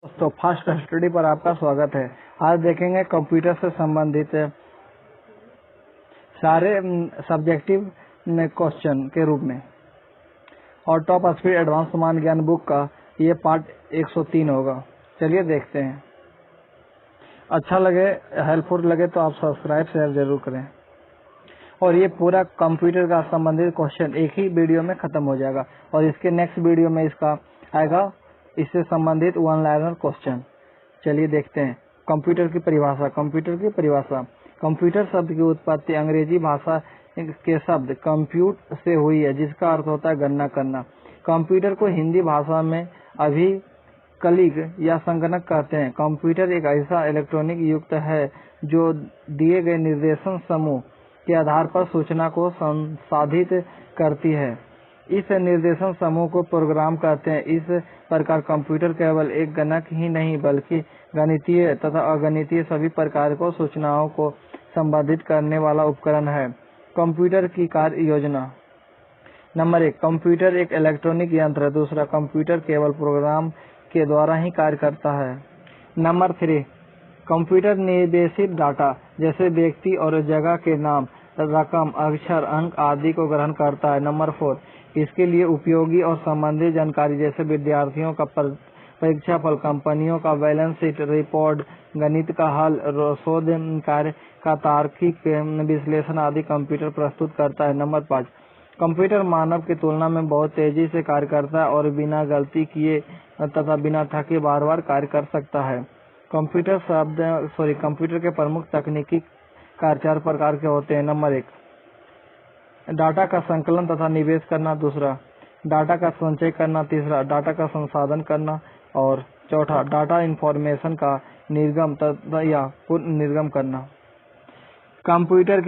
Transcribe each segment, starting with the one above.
दोस्तों, fast study पर आपका स्वागत है। आज देखेंगे कंप्यूटर से संबंधित सारे सब्जेक्टिव क्वेश्चन के रूप में और टॉप स्पीड एडवांस समान ज्ञान बुक का ये पार्ट 103 होगा। चलिए देखते हैं। अच्छा लगे, हेल्पफुल लगे तो आप सब्सक्राइब शेयर जरूर करें। और ये पूरा कंप्यूटर का संबंधित क्वेश्चन एक ही वीडियो में खत्म हो जाएगा और इसके नेक्स्ट वीडियो में इसका आएगा इससे संबंधित वन लाइनर क्वेश्चन। चलिए देखते हैं। कंप्यूटर की परिभाषा। कंप्यूटर शब्द की उत्पत्ति अंग्रेजी भाषा के शब्द कंप्यूट से हुई है, जिसका अर्थ होता है गणना करना। कंप्यूटर को हिंदी भाषा में अभिकलिक या संगणक कहते हैं। कंप्यूटर एक ऐसा इलेक्ट्रॉनिक युक्त है जो दिए गए निर्देशन समूह के आधार पर सूचना को संसाधित करती है। इस निर्देशन समूह को प्रोग्राम कहते हैं। इस प्रकार कंप्यूटर केवल एक गणक ही नहीं बल्कि गणितीय तथा अगणितीय सभी प्रकार को सूचनाओं को संसाधित करने वाला उपकरण है। कंप्यूटर की कार्य योजना। नंबर 1, कंप्यूटर एक इलेक्ट्रॉनिक यंत्र है। दूसरा, कंप्यूटर केवल प्रोग्राम के द्वारा ही कार्य करता है। नंबर 3, कंप्यूटर निर्देशित डाटा जैसे व्यक्ति और जगह के नाम, रकम, अक्षर, अंक आदि को ग्रहण करता है। नंबर 4, इसके लिए उपयोगी और संबंधित जानकारी जैसे विद्यार्थियों का परीक्षा फल, कंपनियों का बैलेंस शीट, रिपोर्ट, गणित का हल, शोध कार्य का तार्किक विश्लेषण आदि कंप्यूटर प्रस्तुत करता है। नंबर 5, कंप्यूटर मानव की तुलना में बहुत तेजी से कार्य करता है और बिना गलती किए तथा बिना थके बार बार कार्य कर सकता है। कंप्यूटर के प्रमुख तकनीकी कार्य 4 प्रकार के होते हैं। नंबर 1, डाटा का संकलन तथा निवेश करना। दूसरा, डाटा का संचय करना। तीसरा, डाटा का संसाधन करना। और चौथा, डाटा इंफॉर्मेशन का निर्गम तथा या पुनः निर्गम करना। कंप्यूटर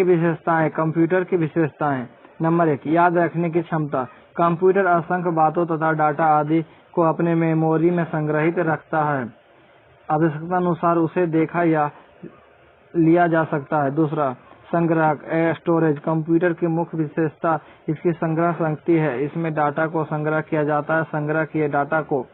की विशेषताएं। नंबर 1, याद रखने की क्षमता। कंप्यूटर असंख्य बातों तथा डाटा आदि को अपने मेमोरी में संग्रहित रखता है। आवश्यकता अनुसार उसे देखा या लिया जा सकता है। दूसरा, संग्रहक स्टोरेज। कंप्यूटर की मुख्य विशेषता इसकी संग्रह शक्ति है। इसमें डाटा को संग्रह किया जाता है। संग्रह किए डाटा को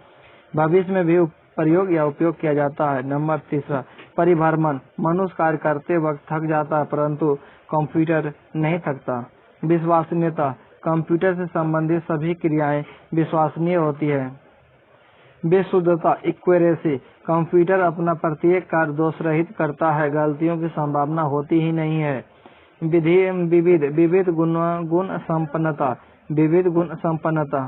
भविष्य में भी प्रयोग या उपयोग किया जाता है। नंबर 3, परिभ्रमण। मनुष्य कार्य करते वक्त थक जाता है परंतु कंप्यूटर नहीं थकता। विश्वसनीयता। कंप्यूटर से संबंधित सभी क्रियाएं विश्वसनीय होती है। बेशुद्धता, एक्यूरेसी। कंप्यूटर अपना प्रत्येक कार्य दोष रहित करता है, गलतियों की संभावना होती ही नहीं है। विविध गुण संपन्नता।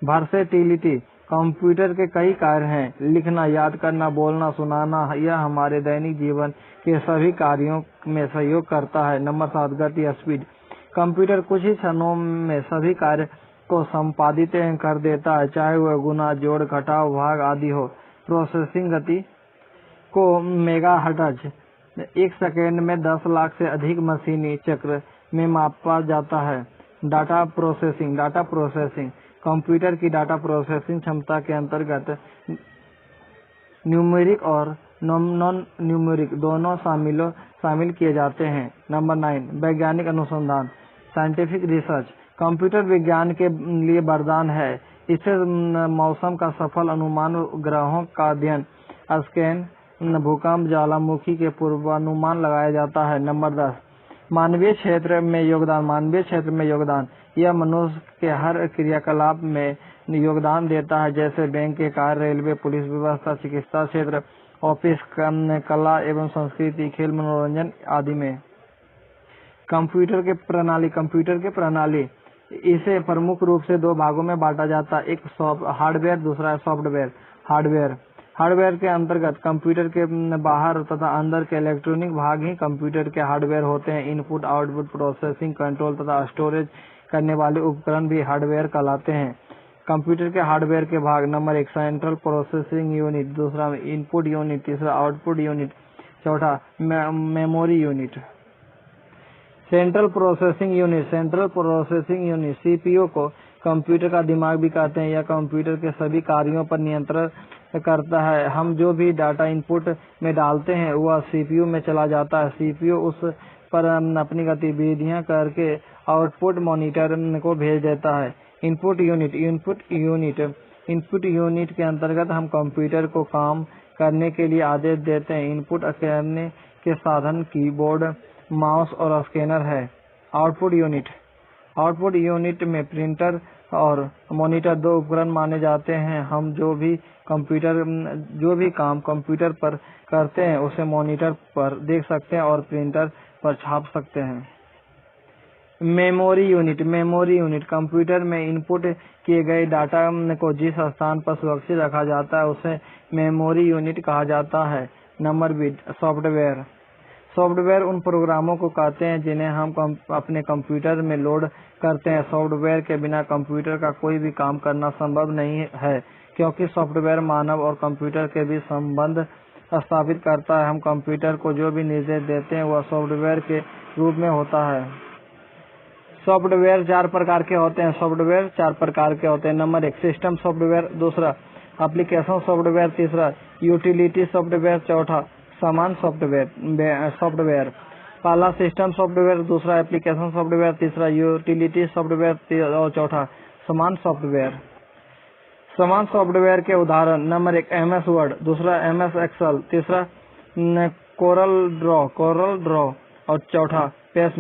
वर्सेटिलिटी। कंप्यूटर के कई कार्य हैं। लिखना, याद करना, बोलना, सुनाना। यह हमारे दैनिक जीवन के सभी कार्यों में सहयोग करता है। नंबर 7, गति, स्पीड। कंप्यूटर कुछ ही क्षणों में सभी कार्य को संपादित कर देता है, चाहे वह गुणा, जोड़, घटाव, भाग आदि हो। प्रोसेसिंग गति को मेगाहर्ट्ज 1 सेकंड में 10 लाख से अधिक मशीनी चक्र में मापा जाता है। Data processing. कंप्यूटर की डाटा प्रोसेसिंग क्षमता के अंतर्गत न्यूमेरिक और नॉन न्यूमेरिक दोनों शामिल किए जाते हैं। नंबर 9, वैज्ञानिक अनुसंधान, साइंटिफिक रिसर्च। कंप्यूटर विज्ञान के लिए वरदान है। इससे मौसम का सफल अनुमान, ग्रहों का अध्ययन, स्कैन, भूकंप, ज्वालामुखी के पूर्वानुमान लगाया जाता है। नंबर 10, मानवीय क्षेत्र में योगदान। यह मनुष्य के हर क्रियाकलाप में योगदान देता है, जैसे बैंक के कार्य, रेलवे, पुलिस व्यवस्था, चिकित्सा क्षेत्र, ऑफिस, कला एवं संस्कृति, खेल, मनोरंजन आदि में। कंप्यूटर के प्रणाली। इसे प्रमुख रूप से 2 भागों में बांटा जाता है। एक हार्डवेयर, दूसरा सॉफ्टवेयर। हार्डवेयर के अंतर्गत कंप्यूटर के बाहर तथा अंदर के इलेक्ट्रॉनिक भाग ही कंप्यूटर के हार्डवेयर होते हैं। इनपुट, आउटपुट, प्रोसेसिंग, कंट्रोल तथा स्टोरेज करने वाले उपकरण भी हार्डवेयर कहलाते हैं। कंप्यूटर के हार्डवेयर के भाग। Number 1, central processing unit. दूसरा, इनपुट यूनिट। तीसरा, आउटपुट यूनिट। चौथा, memory unit. Central processing unit CPU को कंप्यूटर का दिमाग भी कहते हैं। यह कंप्यूटर के सभी कार्यों पर नियंत्रण करता है। हम जो भी डाटा इनपुट में डालते हैं वह सीपीयू में चला जाता है। सीपीयू उस पर अपनी गतिविधियां करके आउटपुट मॉनिटर को भेज देता है। इनपुट यूनिट इनपुट यूनिट के अंतर्गत हम कंप्यूटर को काम करने के लिए आदेश देते हैं। इनपुट करने के साधन कीबोर्ड, माउस और स्कैनर है। आउटपुट यूनिट में प्रिंटर और मॉनिटर दो उपकरण माने जाते हैं। हम जो भी काम कंप्यूटर पर करते हैं उसे मॉनिटर पर देख सकते हैं और प्रिंटर पर छाप सकते हैं। मेमोरी यूनिट कंप्यूटर में इनपुट किए गए डाटा को जिस स्थान पर सुरक्षित रखा जाता है उसे मेमोरी यूनिट कहा जाता है। नंबर बी, सॉफ्टवेयर उन प्रोग्रामों को कहते हैं जिन्हें हम अपने कंप्यूटर में लोड करते हैं। सॉफ्टवेयर के बिना कंप्यूटर का कोई भी काम करना संभव नहीं है, क्योंकि सॉफ्टवेयर मानव और कंप्यूटर के बीच संबंध स्थापित करता है। हम कंप्यूटर को जो भी निर्देश देते हैं वह सॉफ्टवेयर के रूप में होता है। सॉफ्टवेयर चार प्रकार के होते हैं। नंबर 1, सिस्टम सॉफ्टवेयर, दूसरा एप्लीकेशन सॉफ्टवेयर, तीसरा यूटिलिटी सॉफ्टवेयर, चौथा सामान्य सॉफ्टवेयर। पहला सिस्टम सॉफ्टवेयर, दूसरा एप्लीकेशन सॉफ्टवेयर, तीसरा यूटिलिटी सॉफ्टवेयर और चौथा सामान्य सॉफ्टवेयर। सामान्य सॉफ्टवेयर के उदाहरण: नंबर 1, MS वर्ड, दूसरा MS एक्सेल, तीसरा कोरल ड्रॉ और चौथा पेज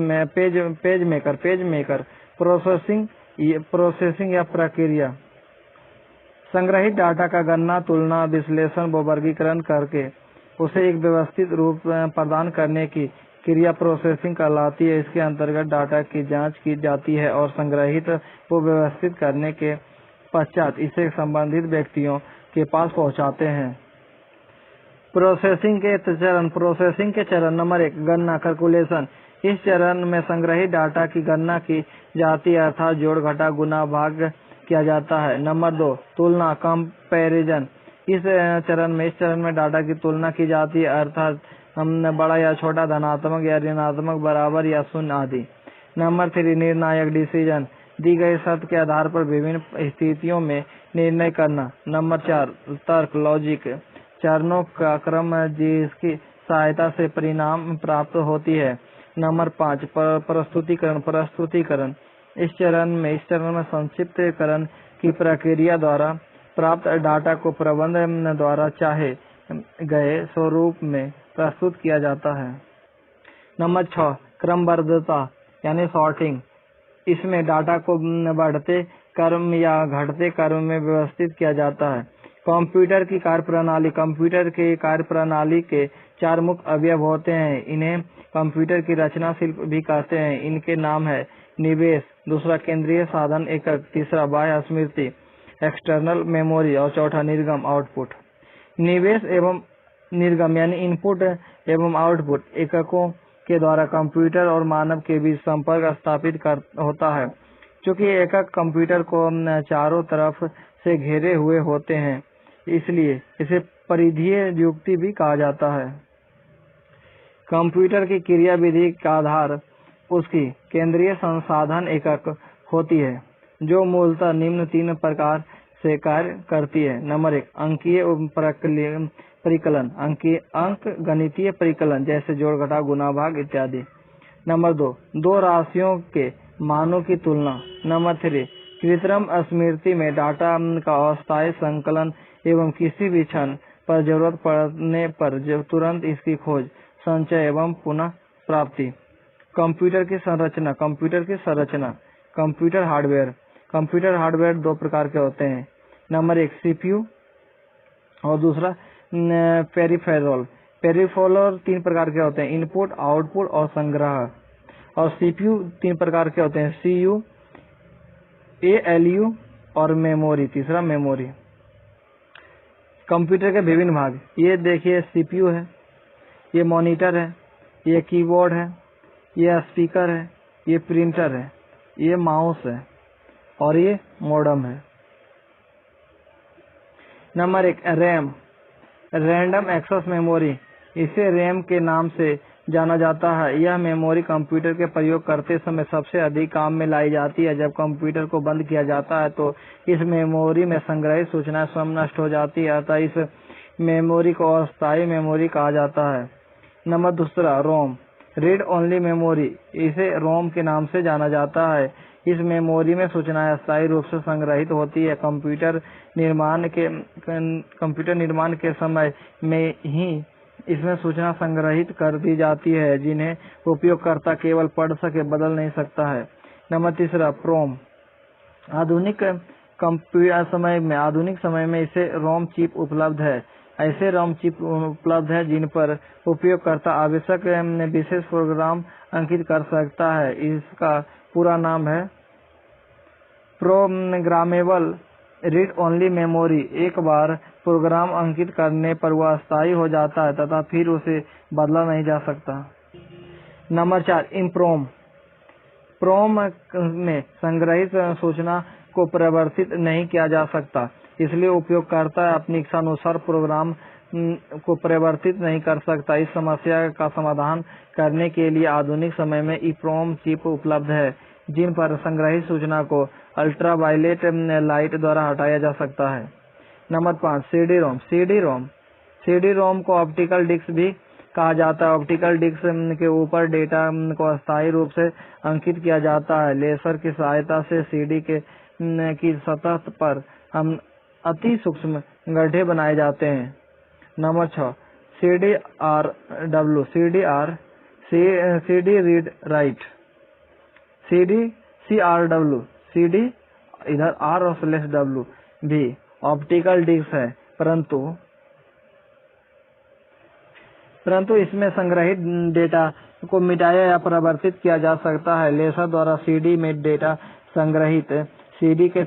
मेकर। प्रोसेसिंग या प्रक्रिया: संग्रहित डाटा का गणना, तुलना, विश्लेषण व वर्गीकरण करके उसे एक व्यवस्थित रूप प्रदान करने की क्रिया प्रोसेसिंग कहलाती है। इसके अंतर्गत डाटा की जांच की जाती है और संग्रहित व व्यवस्थित करने के पश्चात इसे संबंधित व्यक्तियों के पास पहुंचाते हैं। प्रोसेसिंग के चरण: नंबर 1, गणना कैलकुलेशन। इस चरण में संग्रहित डाटा की गणना की जाती है, अर्थात जोड़, घटा, गुना, भाग किया जाता है। नंबर 2, तुलना कंपैरिजन। इस चरण में डाटा की तुलना की जाती है, अर्थात बड़ा या छोटा, धनात्मक या ऋणात्मक, बराबर या शून्य आदि। नंबर 3, निर्णायक डिसीजन। दी गई शर्त के आधार पर विभिन्न स्थितियों में निर्णय करना। नंबर 4, तर्क लॉजिक। चरणों का क्रम जिसकी सहायता से परिणाम प्राप्त होती है। नंबर 5, प्रस्तुतिकरण। इस चरण में संक्षिप्तकरण की प्रक्रिया द्वारा प्राप्त डाटा को प्रबंधक द्वारा चाहे गए स्वरूप में प्रस्तुत किया जाता है। नंबर 6, क्रमबद्धता यानी सॉर्टिंग। इसमें डाटा को बढ़ते क्रम या घटते क्रम में व्यवस्थित किया जाता है। कंप्यूटर की कार्यप्रणाली के 4 मुख्य अवयव होते हैं। इन्हें कंप्यूटर की रचना शिल्प भी कहते हैं। इनके नाम है: निवेश, दूसरा केंद्रीय साधन एकक, तीसरा बाह्य स्मृति एक्सटर्नल मेमोरी और चौथा निर्गम आउटपुट। निवेश एवं निर्गम यानी इनपुट एवं आउटपुट एककों के द्वारा कंप्यूटर और मानव के बीच संपर्क स्थापित होता है। चूंकि एकक कंप्यूटर को चारों तरफ से घेरे हुए होते हैं, इसलिए इसे परिधीय युक्ति भी कहा जाता है। कंप्यूटर की क्रियाविधि का आधार उसकी केंद्रीय संसाधन एकक होती है, जो मूलतः निम्न 3 प्रकार से कार्य करती है। नंबर 1, अंकीय परिकलन, अंक-गणितीय परिकलन जैसे जोड़, घटा, गुणा, भाग इत्यादि। नंबर 2, दो राशियों के मानों की तुलना। नंबर 3, कृत्रिम स्मृति में डाटा का अस्थायी संकलन एवं किसी भी क्षण पर जरूरत पड़ने पर तुरंत इसकी खोज, संचय एवं पुनः प्राप्ति। कंप्यूटर की संरचना। कंप्यूटर हार्डवेयर 2 प्रकार के होते हैं। नंबर 1, CPU और दूसरा पेरिफेरल। 3 प्रकार के होते हैं: इनपुट, आउटपुट और संग्रह। और CPU 3 प्रकार के होते हैं: CU, ALU और मेमोरी, तीसरा मेमोरी। कंप्यूटर के विभिन्न भाग। ये देखिए, CPU है, ये मॉनिटर है, ये कीबोर्ड है, ये स्पीकर है, ये प्रिंटर है, ये माउस है और ये मॉडेम है। Number 1, RAM, random access memory. इसे रैम के नाम से जाना जाता है। यह मेमोरी कंप्यूटर के प्रयोग करते समय सबसे अधिक काम में लाई जाती है। जब कंप्यूटर को बंद किया जाता है तो इस मेमोरी में संग्रहित सूचनाएं स्वयं नष्ट हो जाती है, अतः इस मेमोरी को अस्थायी मेमोरी कहा जाता है। नंबर 2, रोम, रीड ओनली मेमोरी। इसे रोम के नाम से जाना जाता है। इस मेमोरी में सूचनाएं अस्थायी रूप से संग्रहित होती है। कंप्यूटर निर्माण के समय में ही इसमें सूचना संग्रहित कर दी जाती है, जिन्हें उपयोगकर्ता केवल पढ़ सके, बदल नहीं सकता है। नंबर 3, प्रोम। आधुनिक समय में इसे रोम चिप उपलब्ध है। ऐसे रोम चिप उपलब्ध है जिन पर उपयोगकर्ता आवश्यक विशेष प्रोग्राम अंकित कर सकता है। इसका पूरा नाम है प्रोग्रामेबल रीड ओनली मेमोरी। एक बार प्रोग्राम अंकित करने पर वह अस्थायी हो जाता है तथा फिर उसे बदला नहीं जा सकता। नंबर 4, इम्प्रोम। प्रोम में संग्रहित सूचना को परिवर्तित नहीं किया जा सकता, इसलिए उपयोगकर्ता अपनी इच्छानुसार प्रोग्राम को परिवर्तित नहीं कर सकता। इस समस्या का समाधान करने के लिए आधुनिक समय में ईप्रोम चिप उपलब्ध है, जिन पर संग्रहित सूचना को अल्ट्रावायलेट लाइट द्वारा हटाया जा सकता है। Number 5, CD-ROM। CD-ROM को ऑप्टिकल डिस्क भी कहा जाता है। ऑप्टिकल डिस्क के ऊपर डेटा को अस्थायी रूप से अंकित किया जाता है। लेजर की सहायता से सीडी की सतह पर हम अति सूक्ष्म गड्ढे बनाए जाते हैं। Number 6, CD read write. CRW, CD इधर R और /W भी ऑप्टिकल डिस्क है, परंतु इसमें संग्रहित डेटा को मिटाया या परिवर्तित किया जा सकता है। लेजर द्वारा सीडी में डेटा संग्रहित सीडी के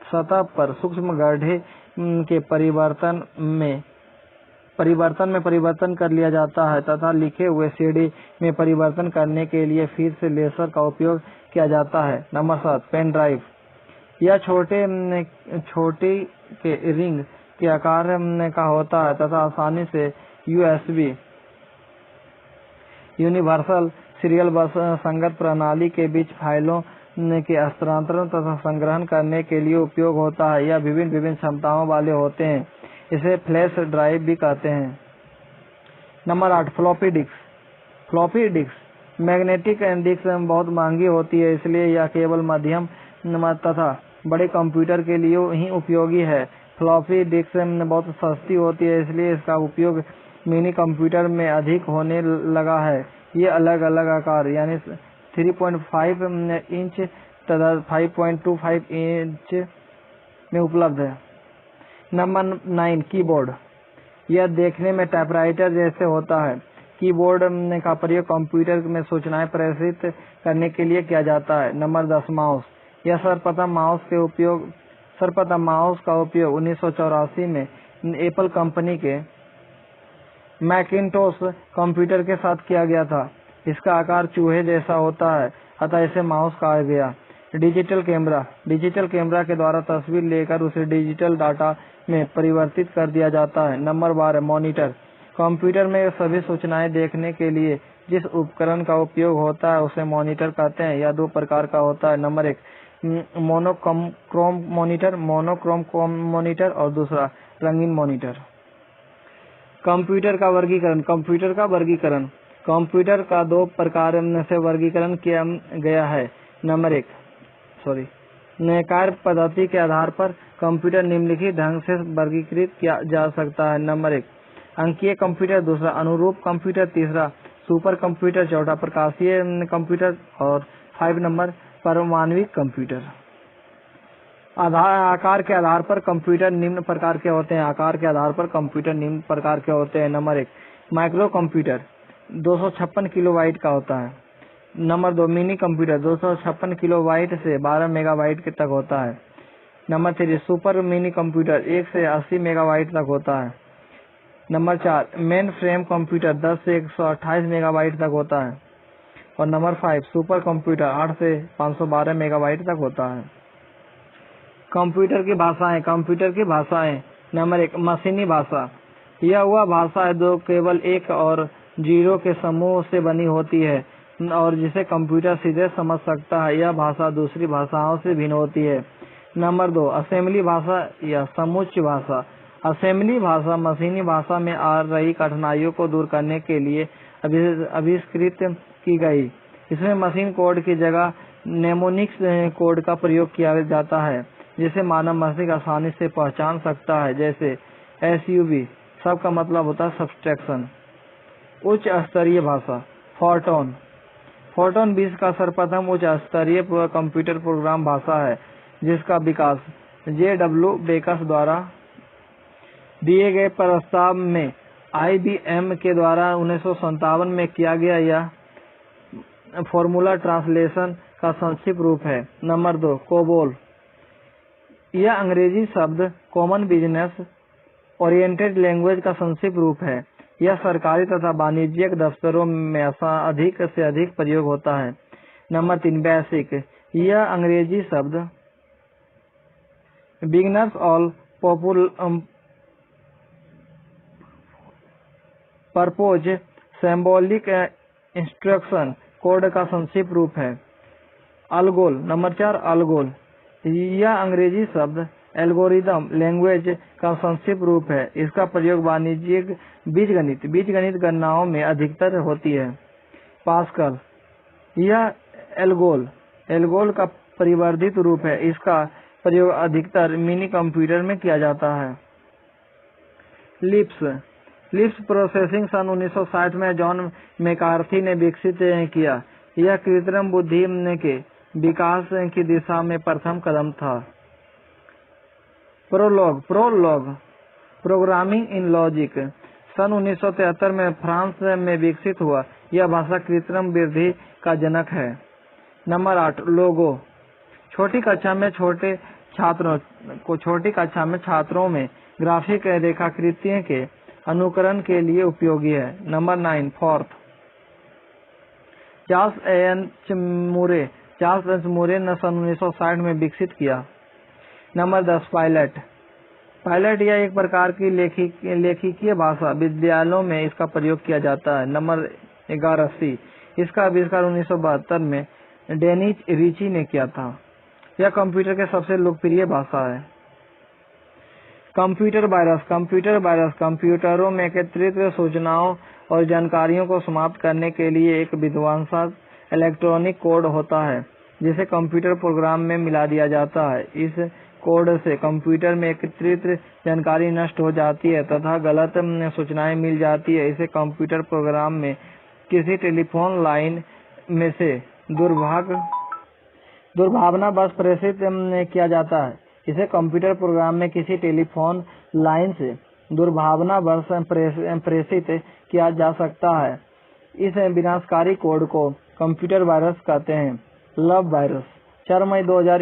सतह पर सूक्ष्म गड्ढे के परिवर्तन में परिवर्तन कर लिया जाता है तथा लिखे हुए सीडी में परिवर्तन करने के लिए फिर से लेजर का उपयोग किया जाता है। Number 7, pen drive. यह छोटी के रिंग के आकार का होता है तथा आसानी से USB यूनिवर्सल सीरियल बस संगत प्रणाली के बीच फाइलों के हस्तांतरण तथा संग्रहण करने के लिए उपयोग होता है। यह विभिन्न क्षमताओं वाले होते हैं। इसे फ्लैश ड्राइव भी कहते हैं। Number 8, floppy disk. Magnetic disk बहुत महंगी होती है, इसलिए यह केवल मध्यम तथा बड़े कंप्यूटर के लिए ही उपयोगी है। फ्लॉपी डिस्क बहुत सस्ती होती है, इसलिए इसका उपयोग मिनी कंप्यूटर में अधिक होने लगा है। ये अलग अलग आकार यानी 3.5 इंच तथा 5.25 इंच में उपलब्ध है। Number 9, keyboard. यह देखने में टाइपराइटर जैसे होता है। कीबोर्ड का प्रयोग कंप्यूटर में सूचनाएं प्रेषित करने के लिए किया जाता है। Number 10, mouse. यह सर्वप्रथम माउस का उपयोग 1984 में एप्पल कंपनी के मैकिन्टोश कंप्यूटर के साथ किया गया था। इसका आकार चूहे जैसा होता है, अतः इसे माउस कहा गया। डिजिटल कैमरा के द्वारा तस्वीर लेकर उसे डिजिटल डाटा में परिवर्तित कर दिया जाता है। Number 12, monitor. कंप्यूटर में सभी सूचनाएं देखने के लिए जिस उपकरण का उपयोग होता है उसे मॉनिटर कहते हैं। यह 2 प्रकार का होता है। नंबर 1, मोनोक्रोम मॉनिटर और दूसरा रंगीन मॉनिटर। कंप्यूटर का वर्गीकरण। कंप्यूटर का 2 प्रकार से वर्गीकरण किया गया है। नंबर 1, कार्य पद्धति के आधार पर कंप्यूटर निम्नलिखित ढंग से वर्गीकृत किया जा सकता है। नंबर 1, अंकीय कंप्यूटर। दूसरा, अनुरूप कंप्यूटर। तीसरा, सुपर कंप्यूटर। चौथा, प्रकाशीय कंप्यूटर। और 5 नंबर, परमाणविक कंप्यूटर। आकार के आधार पर कंप्यूटर निम्न प्रकार के होते हैं। नंबर 1, माइक्रो कंप्यूटर 256 किलोबाइट का होता है। नंबर 2, मिनी कंप्यूटर 256 किलोबाइट से 12 मेगाबाइट तक होता है। नंबर 3, सुपर मिनी कंप्यूटर 1 से 80 मेगाबाइट तक होता है। नंबर 4, मेन फ्रेम कंप्यूटर 10 से 128 मेगाबाइट तक होता है। और नंबर 5, सुपर कंप्यूटर 8 से 512 मेगाबाइट तक होता है। कंप्यूटर की भाषाएं। नंबर 1, मशीनी भाषा। यह वह भाषा है जो केवल 1 और 0 के समूह से बनी होती है और जिसे कंप्यूटर सीधे समझ सकता है। यह भाषा दूसरी भाषाओं से भिन्न होती है। नंबर 2, असेंबली भाषा या समुच्चय भाषा। असेंबली भाषा मशीनी भाषा में आ रही कठिनाइयों को दूर करने के लिए आविष्कृत की गई। इसमें मशीन कोड की जगह नेमोनिक्स कोड का प्रयोग किया जाता है जिसे मानव मस्तिष्क आसानी से पहचान सकता है, जैसे SUV, सब का मतलब होता है सब्सट्रैक्शन। उच्च स्तरीय भाषा फोर्टोन। फोर्टोन विश्व का सर्वप्रथम उच्च स्तरीय कंप्यूटर प्रोग्राम भाषा है जिसका विकास JW बेकस द्वारा दिए गए प्रस्ताव में IBM के द्वारा 1957 में किया गया। यह फॉर्मूला ट्रांसलेशन का संक्षिप्त रूप है। Number 2, COBOL. यह अंग्रेजी शब्द कॉमन बिजनेस ओरिएंटेड लैंग्वेज का संक्षिप्त रूप है। यह सरकारी तथा वाणिज्यिक दफ्तरों में अधिक से अधिक प्रयोग होता है। Number 3, basic. यह अंग्रेजी शब्द beginners all purpose symbolic instruction code का संक्षिप्त रूप है। अलगोल। नंबर 4, अलगोल। यह अंग्रेजी शब्द एल्गोरिदम लैंग्वेज का संक्षिप्त रूप है। इसका प्रयोग वाणिज्यिक बीजगणित गणनाओं में अधिकतर होती है। पास्कल। यह एल्गोल का परिवर्धित रूप है। इसका प्रयोग अधिकतर मिनी कंप्यूटर में किया जाता है। लिप्स प्रोसेसिंग सन 1960 में जॉन मैकार्थी ने विकसित किया। यह कृत्रिम बुद्धि के विकास की दिशा में प्रथम कदम था। प्रोलॉग प्रोग्रामिंग इन लॉजिक सन 1973 में फ्रांस में विकसित हुआ। यह भाषा कृत्रिम बुद्धि का जनक है। नंबर 8, लोगो। छोटी कक्षा में छात्रों में ग्राफिक रेखाकृतियों के अनुकरण के लिए उपयोगी है। Number 9, fourth. चार्ल्स एच मूरे ने सन 1960 में विकसित किया। नंबर 10, पायलट यह एक प्रकार की लेखिकीय भाषा, विद्यालयों में इसका प्रयोग किया जाता है। नंबर 11, सी। इसका आविष्कार 1972 में डेनिस रिची ने किया था। यह कंप्यूटर के सबसे लोकप्रिय भाषा है। कंप्यूटर वायरस कंप्यूटरों में एकत्रित सूचनाओं और जानकारियों को समाप्त करने के लिए एक विध्वंसक इलेक्ट्रॉनिक कोड होता है जिसे कंप्यूटर प्रोग्राम में मिला दिया जाता है। इस कोड से कंप्यूटर में एकत्रित जानकारी नष्ट हो जाती है तथा गलत सूचनाएं मिल जाती है। इसे कंप्यूटर प्रोग्राम में किसी टेलीफोन लाइन में से दुर्भावनावश प्रेषित किया जाता है। इसे कंप्यूटर प्रोग्राम में किसी टेलीफोन लाइन से दुर्भावनावश प्रेषित किया जा सकता है। इस विनाशकारी कोड को कंप्यूटर वायरस कहते हैं। Love virus. 4 मई 2000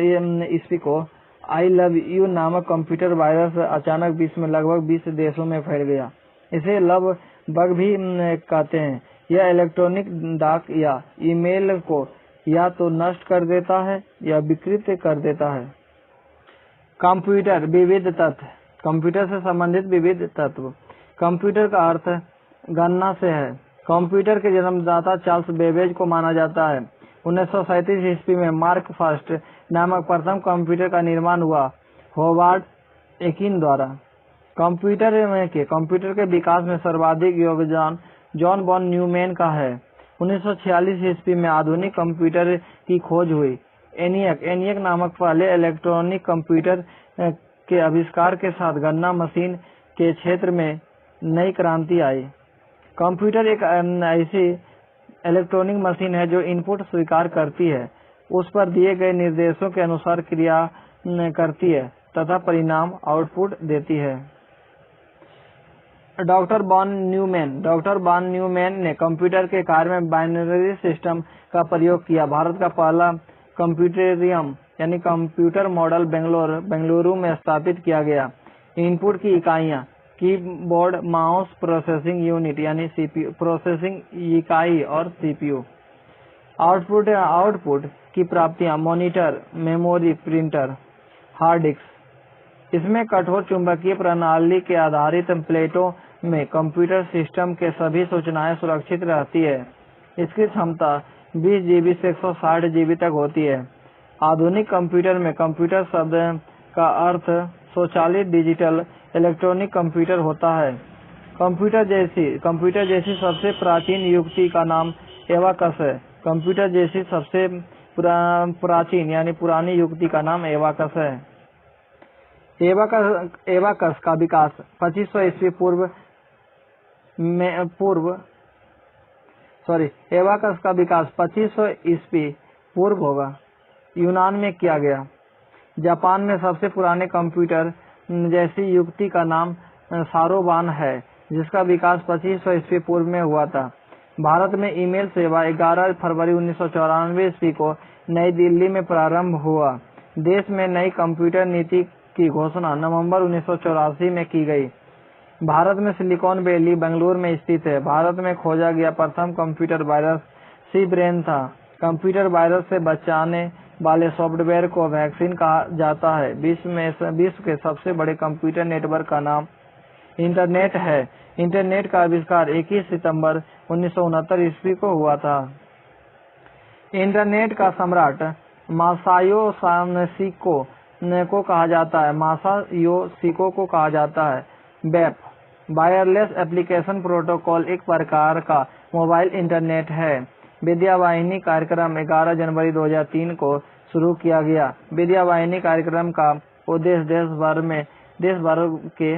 ईस्वी को आई लव यू नामक कंप्यूटर वायरस अचानक विश्व में लगभग 20 देशों में फैल गया। इसे लव बग भी कहते हैं। यह इलेक्ट्रॉनिक डाक या ईमेल को या तो नष्ट कर देता है या विकृत कर देता है। कंप्यूटर विविध तत्व। कंप्यूटर से संबंधित विविध तत्व। कंप्यूटर का अर्थ गणना से है। कंप्यूटर के जन्मदाता चार्ल्स बेबेज को माना जाता है। 1937 ईस्वी में मार्क फर्स्ट नामक प्रथम कंप्यूटर का निर्माण हुआ होवार्ड एकिन द्वारा। कंप्यूटर के विकास में सर्वाधिक योगदान जॉन वॉन न्यूमैन का है। 1946 ईस्वी में आधुनिक कंप्यूटर की खोज हुई। एनियक नामक पहले इलेक्ट्रॉनिक कंप्यूटर के आविष्कार के साथ गणना मशीन के क्षेत्र में नई क्रांति आई। कंप्यूटर एक ऐसी इलेक्ट्रॉनिक मशीन है जो इनपुट स्वीकार करती है, उस पर दिए गए निर्देशों के अनुसार क्रिया करती है तथा परिणाम आउटपुट देती है। डॉक्टर वॉन न्यूमैन ने कंप्यूटर के कार्य में बाइनरी सिस्टम का प्रयोग किया। भारत का पहला कंप्यूटेरियम यानी कंप्यूटर मॉडल बेंगलुरु में स्थापित किया गया। इनपुट की इकाइयां कीबोर्ड, माउस, प्रोसेसिंग यूनिट यानी सीपीयू, प्रोसेसिंग इकाई और सीपीयू। आउटपुट की प्राप्तियां monitor, memory, printer, hard disk. इसमें कठोर चुंबकीय प्रणाली के आधारित प्लेटों में कंप्यूटर सिस्टम के सभी सूचनाएं सुरक्षित रहती है। इसकी क्षमता 20 GB से 160 GB तक होती है। आधुनिक कंप्यूटर में कंप्यूटर शब्द का अर्थ स्वचालित डिजिटल इलेक्ट्रॉनिक कंप्यूटर होता है। कंप्यूटर जैसी सबसे प्राचीन युक्ति का नाम एबाकस है। कंप्यूटर जैसी सबसे प्राचीन यानी पुरानी युक्ति का नाम एबाकस है। एबाकस का विकास 2500 ईस्वी एबाकस का विकास 2500 ईस्वी पूर्व होगा यूनान में किया गया। जापान में सबसे पुराने कंप्यूटर जैसी युक्ति का नाम सारोबान है, जिसका विकास 2500 ईस्वी पूर्व में हुआ था। भारत में ईमेल सेवा 11 फरवरी 1994 ईस्वी को नई दिल्ली में प्रारंभ हुआ। देश में नई कंप्यूटर नीति की घोषणा नवंबर 1984 में की गई। भारत में सिलिकॉन वैली बेंगलुरु में स्थित है। भारत में खोजा गया प्रथम कंप्यूटर वायरस सी ब्रेन था। कंप्यूटर वायरस से बचाने वाले सॉफ्टवेयर को वैक्सीन कहा जाता है। विश्व के सबसे बड़े कंप्यूटर नेटवर्क का नाम इंटरनेट है। इंटरनेट का आविष्कार 21 सितंबर 1969 ईस्वी को हुआ था। इंटरनेट का सम्राट मासायो शिको को कहा जाता है। बेप वायरलेस एप्लीकेशन प्रोटोकॉल एक प्रकार का मोबाइल इंटरनेट है। विद्यावाहिनी कार्यक्रम 11 जनवरी 2003 को शुरू किया गया। विद्यावाहिनी कार्यक्रम का उद्देश्य देश भर के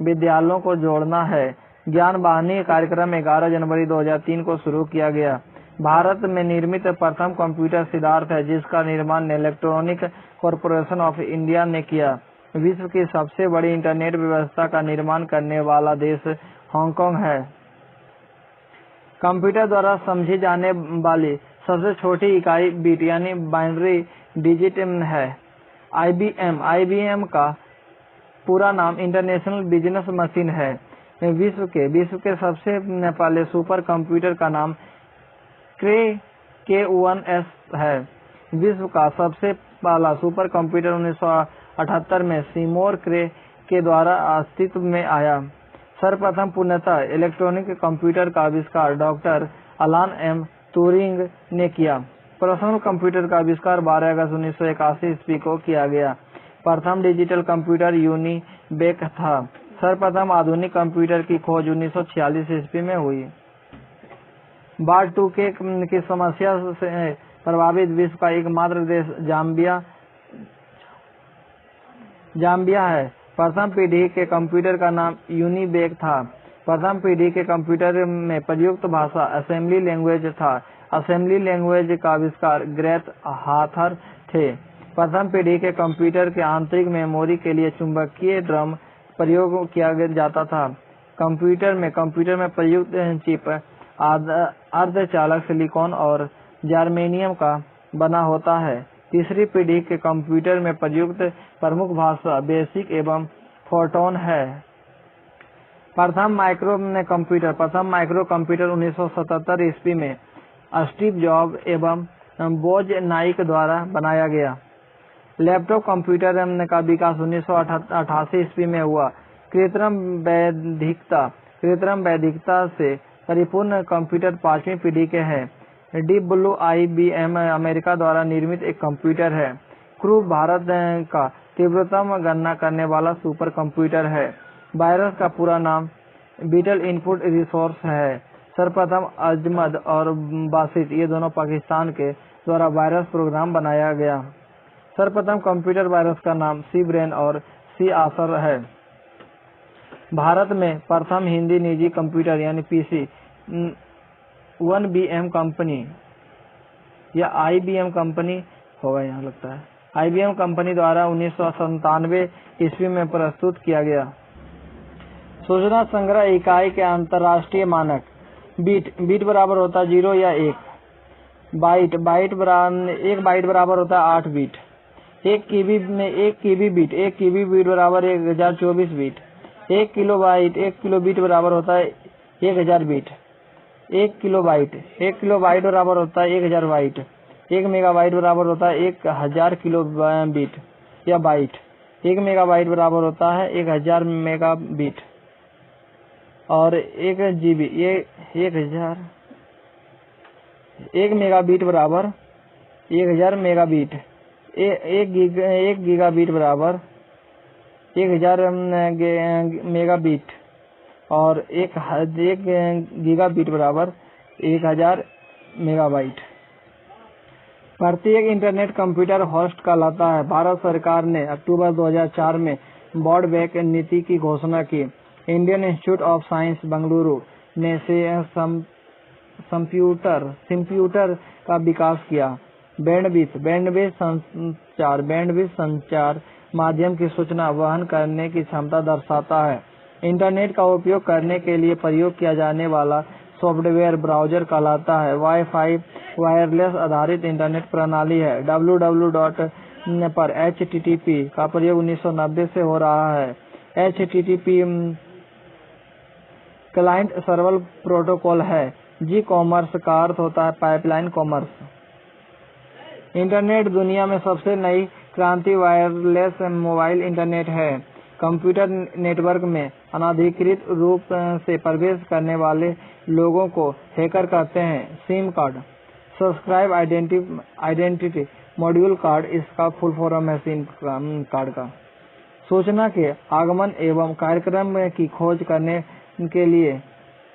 विद्यालयों को जोड़ना है। ज्ञान वाहिनी कार्यक्रम 11 जनवरी 2003 को शुरू किया गया। भारत में निर्मित प्रथम कंप्यूटर सिद्धार्थ है, जिसका निर्माण इलेक्ट्रॉनिक कॉरपोरेशन ऑफ इंडिया ने किया। विश्व की सबसे बड़ी इंटरनेट व्यवस्था का निर्माण करने वाला देश हांगकांग है। कंप्यूटर द्वारा समझी जाने वाली सबसे छोटी इकाई बिट यानी बाइनरी डिजिट है। आईबीएम का पूरा नाम इंटरनेशनल बिजनेस मशीन है। विश्व के सबसे पहले सुपर कंप्यूटर का नाम K1S है। विश्व का सबसे पहला सुपर कंप्यूटर 1978 में सीमोर क्रे के द्वारा अस्तित्व में आया। सर्वप्रथम पूर्णतः इलेक्ट्रॉनिक कंप्यूटर का आविष्कार डॉक्टर अलान एम ट्यूरिंग ने किया। पर्सनल कंप्यूटर का आविष्कार 12 अगस्त 1981 ईस्वी को किया गया। प्रथम डिजिटल कंप्यूटर यूनिबेक था। सर्वप्रथम आधुनिक कंप्यूटर की खोज 1946 ईस्वी में हुई। बाढ़ 2K की समस्या से प्रभावित विश्व का एकमात्र देश जाम्बिया है। प्रथम पीढ़ी के कंप्यूटर का नाम यूनिबेक था। प्रथम पीढ़ी के कंप्यूटर में प्रयुक्त भाषा असेंबली लैंग्वेज था। असेंबली लैंग्वेज का आविष्कार ग्रेट हाथर थे। प्रथम पीढ़ी के कंप्यूटर के आंतरिक मेमोरी के लिए चुंबकीय ड्रम प्रयोग किया जाता था। कंप्यूटर में प्रयुक्त चिप अर्धचालक सिलिकॉन और जर्मेनियम का बना होता है। तीसरी पीढ़ी के कंप्यूटर में प्रयुक्त प्रमुख भाषा बेसिक एवं फोर्ट्रान है। प्रथम माइक्रो कंप्यूटर 1977 ईस्वी में स्टीव जॉब एवं बोज नाइक द्वारा बनाया गया। लैपटॉप कंप्यूटर का विकास 1988 ईस्वी में हुआ। कृत्रिम वैधिकता से परिपूर्ण कंप्यूटर पांचवी पीढ़ी के हैं। डीप ब्लू आईबीएम अमेरिका द्वारा निर्मित एक कंप्यूटर है। क्रू भारत का तीव्रतम गणना करने वाला सुपर कंप्यूटर है। वायरस का पूरा नाम बीटल इनपुट रिसोर्स है। सर्वप्रथम अजमद और बासित ये दोनों पाकिस्तान के द्वारा वायरस प्रोग्राम बनाया गया। सर्वप्रथम कंप्यूटर वायरस का नाम सी ब्रेन और सी आसर है। भारत में प्रथम हिंदी निजी कंप्यूटर यानी पीसी 1BM कंपनी या IBM कंपनी होगा, यहाँ लगता है IBM कंपनी द्वारा 1997 ईस्वी में प्रस्तुत किया गया। सूचना संग्रह इकाई के अंतर्राष्ट्रीय मानक बीट बराबर होता है 0 या 1। एक बाइट बराबर होता है 8 बीट। 1 KB बीट बराबर 1024 बीट। 1 किलोबीट बराबर होता है 1000 बीट। 1 किलोबाइट बराबर होता है 1000 बाइट। 1 मेगाबाइट बराबर होता है 1000 किलोबीट या बाइट। 1 मेगाबाइट बराबर होता है 1000 मेगाबीट और 1 GB 1 मेगाबीट बराबर 1000 मेगाबीट। 1 गीगाबीट बराबर 1000 मेगाबीट और 1 गीगाबीट बराबर 1000 मेगाबाइट। प्रत्येक इंटरनेट कंप्यूटर होस्ट कहलाता है। भारत सरकार ने अक्टूबर 2004 में ब्रॉडबैंड नीति की घोषणा की। Indian institute of science Bengaluru ने कंप्यूटर का विकास किया। बैंडविड्थ संचार माध्यम की सूचना वहन करने की क्षमता दर्शाता है। इंटरनेट का उपयोग करने के लिए प्रयोग किया जाने वाला सॉफ्टवेयर ब्राउज़र कहलाता है। वाईफाई वायरलेस आधारित इंटरनेट प्रणाली है। www पर HTTP का प्रयोग 1990 से हो रहा है। HTTP क्लाइंट सर्वर प्रोटोकॉल है। जी-कॉमर्स का अर्थ होता है पाइपलाइन कॉमर्स। इंटरनेट दुनिया में सबसे नई क्रांति वायरलेस मोबाइल इंटरनेट है। कंप्यूटर नेटवर्क में अनधिकृत रूप से प्रवेश करने वाले लोगों को हैकर कहते हैं। SIM card, subscribe identity module card, इसका फुल फॉर्म है सिम कार्ड का। सूचना के आगमन एवं कार्यक्रम की खोज करने के लिए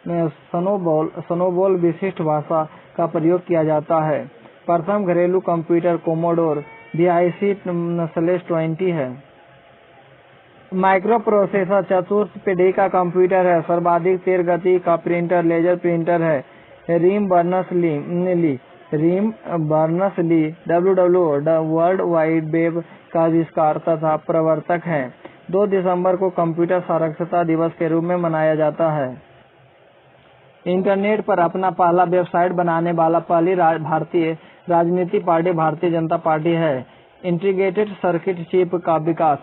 स्नोबॉल विशिष्ट भाषा का प्रयोग किया जाता है। प्रथम घरेलू कंप्यूटर कोमोडोर VIC/20 है। माइक्रो प्रोसेसर चतुर्थ पीढ़ी का कंप्यूटर है। सर्वाधिक तेज गति का प्रिंटर लेजर प्रिंटर है। Tim Berners Lee WWW world wide web का आविष्कार तथा प्रवर्तक है। 2 दिसंबर को कंप्यूटर साक्षरता दिवस के रूप में मनाया जाता है। इंटरनेट पर अपना पहला वेबसाइट बनाने वाला पहली भारतीय राजनीतिक पार्टी भारतीय जनता पार्टी है। इंटीग्रेटेड सर्किट चिप का विकास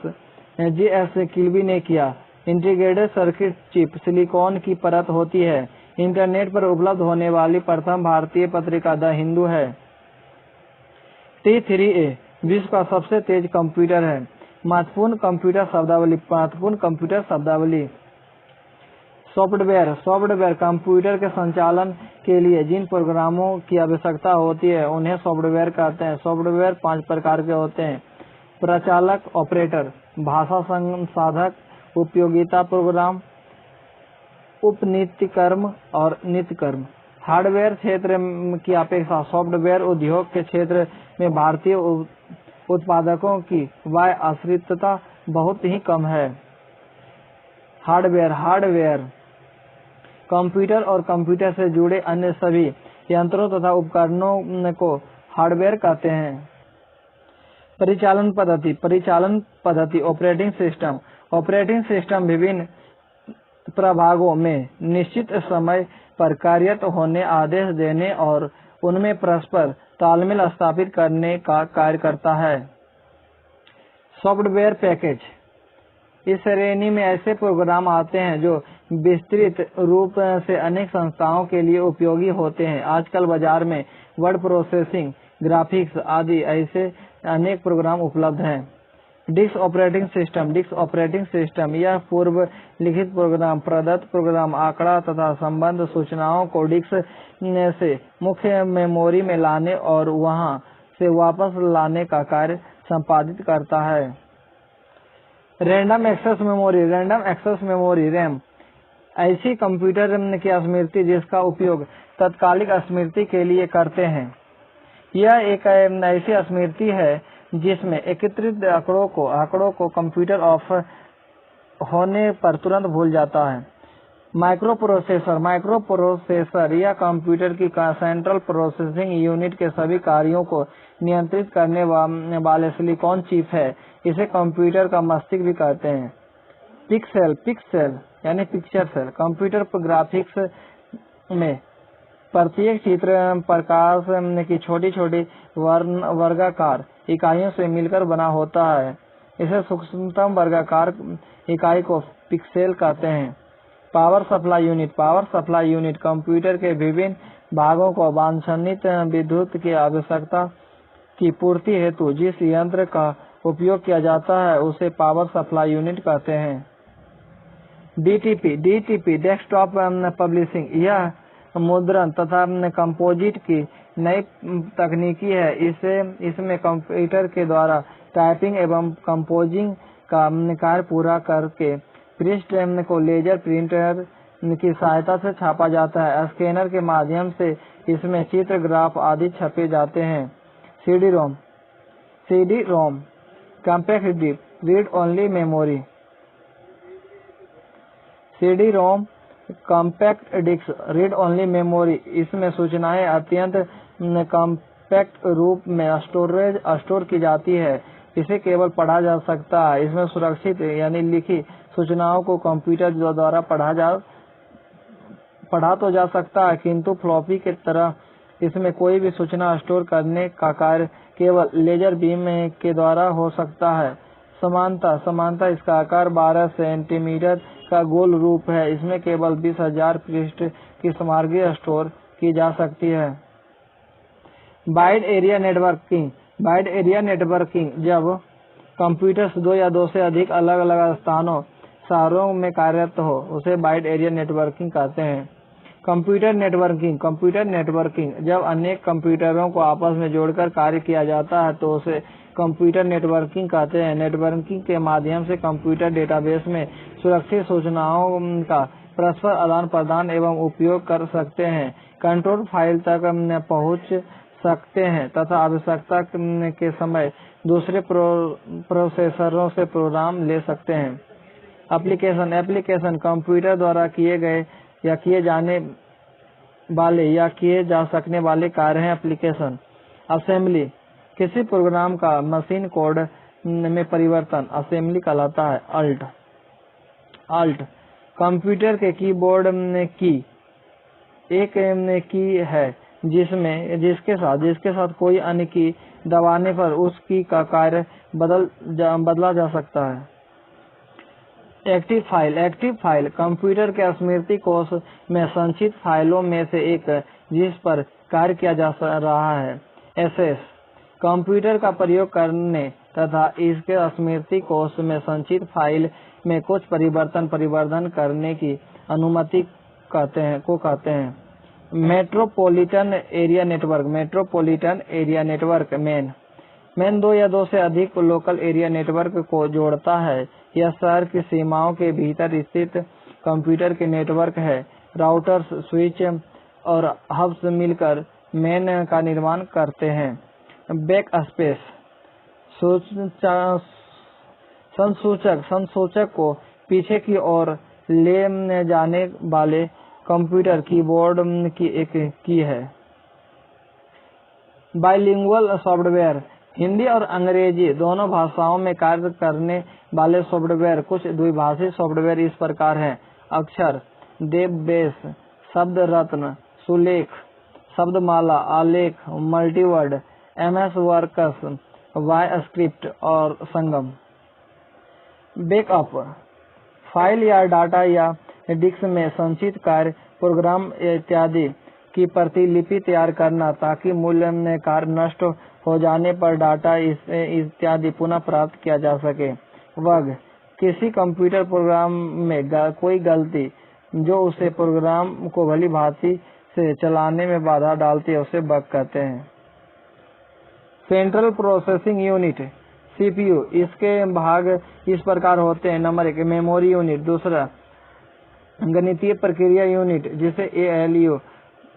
J.S. किल्बी ने किया। इंटीग्रेटेड सर्किट चिप सिलिकॉन की परत होती है। इंटरनेट पर उपलब्ध होने वाली प्रथम भारतीय पत्रिका द हिंदू है। T3A विश्व का सबसे तेज कंप्यूटर है। महत्वपूर्ण कंप्यूटर शब्दावली। सॉफ्टवेयर कंप्यूटर के संचालन के लिए जिन प्रोग्रामों की आवश्यकता होती है उन्हें सॉफ्टवेयर कहते हैं। सॉफ्टवेयर 5 प्रकार के होते हैं। प्रचालक ऑपरेटर, भाषा संसाधक, उपयोगिता प्रोग्राम, उपनित्यक्रम और नित्यक्रम। हार्डवेयर क्षेत्र की अपेक्षा सॉफ्टवेयर उद्योग के क्षेत्र में भारतीय उत्पादकों की वाय आश्रितता बहुत ही कम है। हार्डवेयर कंप्यूटर और कंप्यूटर से जुड़े अन्य सभी यंत्रों तथा उपकरणों को हार्डवेयर कहते हैं। परिचालन पद्धति ऑपरेटिंग सिस्टम विभिन्न प्रभागों में निश्चित समय पर कार्यरत होने, आदेश देने और उनमें परस्पर तालमेल स्थापित करने का कार्य करता है। सॉफ्टवेयर पैकेज, इस श्रेणी में ऐसे प्रोग्राम आते हैं जो विस्तृत रूप से अनेक संस्थाओं के लिए उपयोगी होते हैं। आजकल बाजार में वर्ड प्रोसेसिंग, ग्राफिक्स आदि ऐसे अनेक प्रोग्राम उपलब्ध हैं। डिस्क ऑपरेटिंग सिस्टम यह पूर्व लिखित प्रोग्राम, प्रदत्त प्रोग्राम, आंकड़ा तथा संबंध सूचनाओं को डिस्क से मुख्य मेमोरी में लाने और वहां से वापस लाने का कार्य संपादित करता है। रैंडम एक्सेस मेमोरी रैम ऐसी कंप्यूटर की स्मृति जिसका उपयोग तात्कालिक स्मृति के लिए करते हैं। यह एक ऐसी स्मृति है जिसमें एकत्रित आंकड़ों को कंप्यूटर ऑफ होने पर तुरंत भूल जाता है। माइक्रो प्रोसेसर यह कंप्यूटर की सेंट्रल प्रोसेसिंग यूनिट के सभी कार्यों को नियंत्रित करने वाले सिलिकॉन चिप है। इसे कंप्यूटर का मस्तिष्क भी कहते हैं। पिक्सेल यानी पिक्चर सेल कंप्यूटर पर ग्राफिक्स में प्रत्येक चित्र प्रकाश की छोटी वर्गाकार इकाइयों से मिलकर बना होता है। इसे सूक्ष्मतम वर्गाकार इकाई को पिक्सेल कहते हैं। पावर सप्लाई यूनिट कंप्यूटर के विभिन्न भागों को वांछनीय विद्युत की आवश्यकता की पूर्ति हेतु जिस यंत्र का उपयोग किया जाता है उसे पावर सप्लाई यूनिट कहते हैं। DTP डेस्कटॉप पब्लिशिंग, यह मुद्रण तथा कंपोजिट की नई तकनीकी है। इसमें कंप्यूटर के द्वारा टाइपिंग एवं कंपोजिंग का कार्य पूरा करके पृष्ठ को लेजर प्रिंटर की सहायता से छापा जाता है। स्कैनर के माध्यम से इसमें चित्र, ग्राफ आदि छपे जाते हैं। CD-ROM, CD-ROM, compact disc, read only memory, CD-ROM, compact disc, read only memory, इसमें सूचनाएं अत्यंत कॉम्पैक्ट रूप में स्टोर की जाती है, इसे केवल पढ़ा जा सकता है। इसमें सुरक्षित यानी लिखी सूचनाओं को कंप्यूटर द्वारा पढ़ा तो जा सकता है, किंतु फ्लॉपी की तरह इसमें कोई भी सूचना स्टोर करने का कार्य केवल लेजर बीम के द्वारा हो सकता है। समानता इसका आकार 12 सेंटीमीटर का गोल रूप है। इसमें केवल 20,000 पृष्ठ की सामग्री स्टोर की जा सकती है। वाइड एरिया नेटवर्किंग जब कंप्यूटर 2 या 2 से अधिक अलग अलग शहरों में कार्यरत हो, उसे वाइड एरिया नेटवर्किंग कहते हैं। कंप्यूटर नेटवर्किंग जब अनेक कंप्यूटरों को आपस में जोड़कर कार्य किया जाता है तो उसे कंप्यूटर नेटवर्किंग कहते हैं। नेटवर्किंग के माध्यम से कंप्यूटर डेटाबेस में सुरक्षित सूचनाओं का परस्पर आदान प्रदान एवं उपयोग कर सकते हैं, कंट्रोल फाइल तक पहुंच सकते हैं तथा आवश्यकता के समय दूसरे प्रोसेसरों से प्रोग्राम ले सकते हैं। एप्लीकेशन कंप्यूटर द्वारा किए गए या किए जाने वाले या किए जा सकने वाले कार्य हैं एप्लीकेशन। असेंबली किसी प्रोग्राम का मशीन कोड में परिवर्तन असेंबली कहलाता है। अल्ट कंप्यूटर के कीबोर्ड की एक की है जिसके साथ कोई अन्य की दबाने पर उस की का कार्य बदला जा सकता है। एक्टिव फाइल कंप्यूटर के स्मृति कोश में संचित फाइलों में से एक जिस पर कार्य किया जा रहा है। एसएस कंप्यूटर का प्रयोग करने तथा इसके स्मृति कोश में संचित फाइल में कुछ परिवर्तन करने की अनुमति कहते हैं। मेट्रोपॉलिटन एरिया नेटवर्क मेन 2 या 2 से अधिक लोकल एरिया नेटवर्क को जोड़ता है। यह शहर की सीमाओं के भीतर स्थित कंप्यूटर के नेटवर्क है। राउटर्स, स्विच और हब्स मिलकर मेन का निर्माण करते हैं। बैक स्पेस संसूचक को पीछे की ओर ले जाने वाले कंप्यूटर कीबोर्ड की एक की है। बाइलिंगुअल सॉफ्टवेयर हिंदी और अंग्रेजी दोनों भाषाओं में कार्य करने वाले सॉफ्टवेयर। कुछ द्विभाषी सॉफ्टवेयर इस प्रकार हैं: अक्षर, देवबेस, शब्द रत्न, Sulekh, Shabdmala, Aalekh, Multiword, MS Works, Y script और संगम। बैकअप फाइल या डाटा या डिस्क में संचित कार्य, प्रोग्राम इत्यादि की प्रतिलिपि तैयार करना ताकि मूल्य कार्य नष्ट हो जाने पर डाटा इत्यादि पुनः प्राप्त किया जा सके। बग किसी कंप्यूटर प्रोग्राम में कोई गलती जो उसे प्रोग्राम को भली भांति से चलाने में बाधा डालती है उसे बग कहते हैं। सेंट्रल प्रोसेसिंग यूनिट CPU इसके भाग इस प्रकार होते हैं: नंबर 1 मेमोरी यूनिट, दूसरा गणितीय प्रक्रिया यूनिट जिसे ALU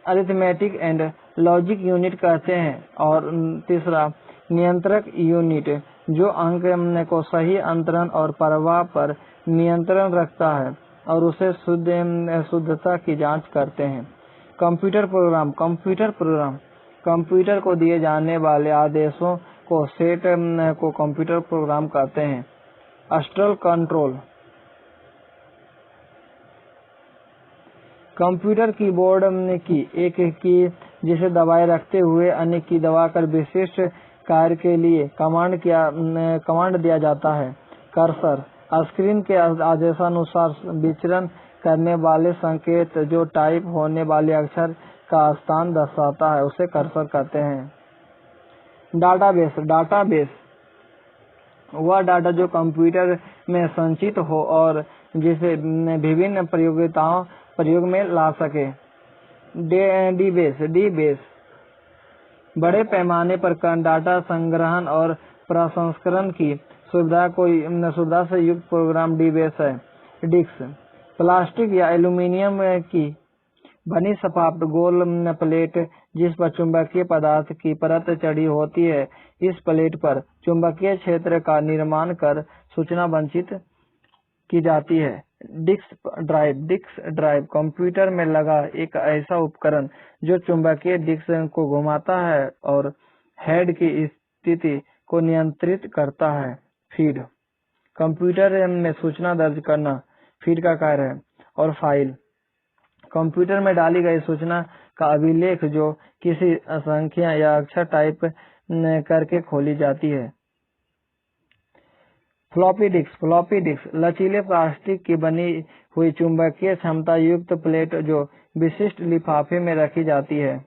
arithmetic and logic unit कहते हैं, और तीसरा नियंत्रक यूनिट जो अंक को सही अंतरण और प्रवाह पर नियंत्रण रखता है और उसे शुद्धता की जांच करते हैं। कंप्यूटर प्रोग्राम कंप्यूटर को दिए जाने वाले आदेशों को सेट को कंप्यूटर प्रोग्राम कहते हैं। अस्ट्रल कंट्रोल कंप्यूटर कीबोर्ड की एक की जिसे दबाए रखते हुए अन्य की दबाकर विशिष्ट कार्य के लिए कमांड दिया जाता है। कर्सर स्क्रीन के आदेशानुसार विचरण करने वाले संकेत जो टाइप होने वाले अक्षर का स्थान दर्शाता है उसे कर्सर कहते हैं। डाटाबेस वह डाटा जो कंप्यूटर में संचित हो और जिसे विभिन्न प्रयोग में ला सके। डीबेस बड़े पैमाने पर डाटा संग्रहण और प्रसंस्करण की सुविधा से युक्त प्रोग्राम डीबेस है। डिस्क प्लास्टिक या एल्यूमीनियम की बनी सपाट गोल प्लेट जिस पर चुंबकीय पदार्थ की परत चढ़ी होती है। इस प्लेट पर चुंबकीय क्षेत्र का निर्माण कर सूचना संचित की जाती है। डिस्क ड्राइव कंप्यूटर में लगा एक ऐसा उपकरण जो चुंबकीय डिस्क को घुमाता है और हेड की स्थिति को नियंत्रित करता है। फीड कंप्यूटर में सूचना दर्ज करना फीड का कार्य है। और फाइल कंप्यूटर में डाली गई सूचना का अभिलेख जो किसी संख्या या अक्षर टाइप करके खोली जाती है। फ्लॉपी डिस्क लचीले प्लास्टिक की बनी हुई चुंबकीय क्षमता युक्त प्लेट जो विशिष्ट लिफाफे में रखी जाती है।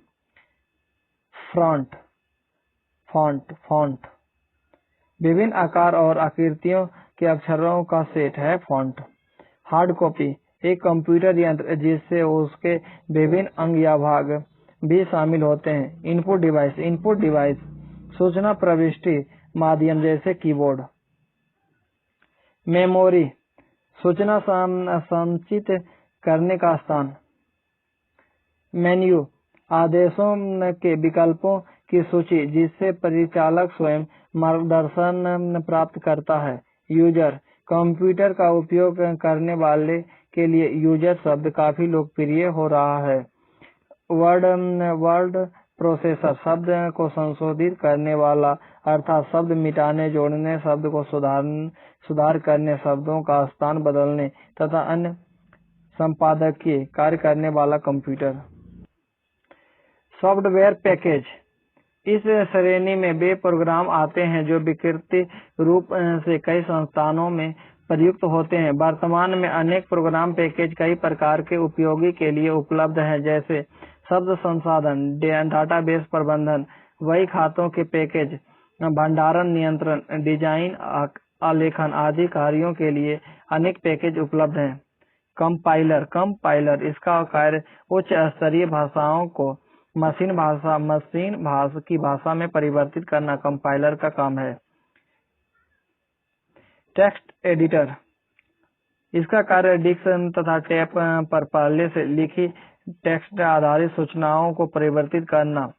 फॉन्ट विभिन्न आकार और आकृतियों के अक्षरों का सेट है फॉन्ट। हार्ड कॉपी एक कंप्यूटर यंत्र जिससे उसके विभिन्न अंग या भाग भी शामिल होते हैं। इनपुट डिवाइस सूचना प्रविष्टि माध्यम जैसे कीबोर्ड। मेमोरी सूचना संचित करने का स्थान। मेन्यू आदेशों के विकल्पों की सूची जिससे परिचालक स्वयं मार्गदर्शन प्राप्त करता है। यूजर कंप्यूटर का उपयोग करने वाले के लिए यूजर शब्द काफी लोकप्रिय हो रहा है। वर्ड प्रोसेसर शब्द को संशोधित करने वाला अर्थात शब्द मिटाने जोड़ने शब्द को सुधार करने शब्दों का स्थान बदलने तथा अन्य संपादकीय कार्य करने वाला कंप्यूटर। सॉफ्टवेयर पैकेज इस श्रेणी में वे प्रोग्राम आते हैं जो विकृति रूप से कई संस्थानों में प्रयुक्त होते हैं। वर्तमान में अनेक प्रोग्राम पैकेज कई प्रकार के उपयोगी के लिए उपलब्ध हैं, जैसे शब्द संसाधन, डाटाबेस प्रबंधन, वही खातों के पैकेज, भंडारण नियंत्रण, डिजाइन, आलेखन आदि कार्यों के लिए अनेक पैकेज उपलब्ध हैं। कंपाइलर इसका कार्य उच्च स्तरीय भाषाओं को मशीन भाषा की भाषा में परिवर्तित करना कंपाइलर का काम है। टेक्स्ट एडिटर इसका कार्य डिस्क तथा टेप पर पहले से लिखी टेक्स्ट आधारित सूचनाओं को परिवर्तित करना,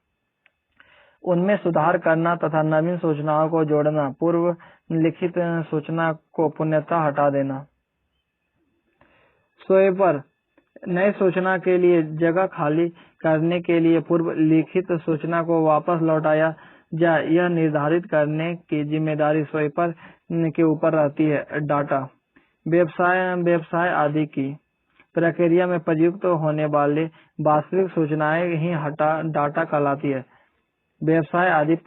उनमें सुधार करना तथा नवीन सूचनाओं को जोड़ना, पूर्व लिखित सूचना को पुनः हटा देना। स्वैपर नई सूचना के लिए जगह खाली करने के लिए पूर्व लिखित सूचना को वापस लौटाया जाए, यह निर्धारित करने की जिम्मेदारी स्वैपर के ऊपर रहती है। डाटा व्यवसाय आदि की प्रक्रिया में प्रयुक्त होने वाले वास्तविक सूचनाएं ही डाटा कहलाती है। व्यवसाय आदि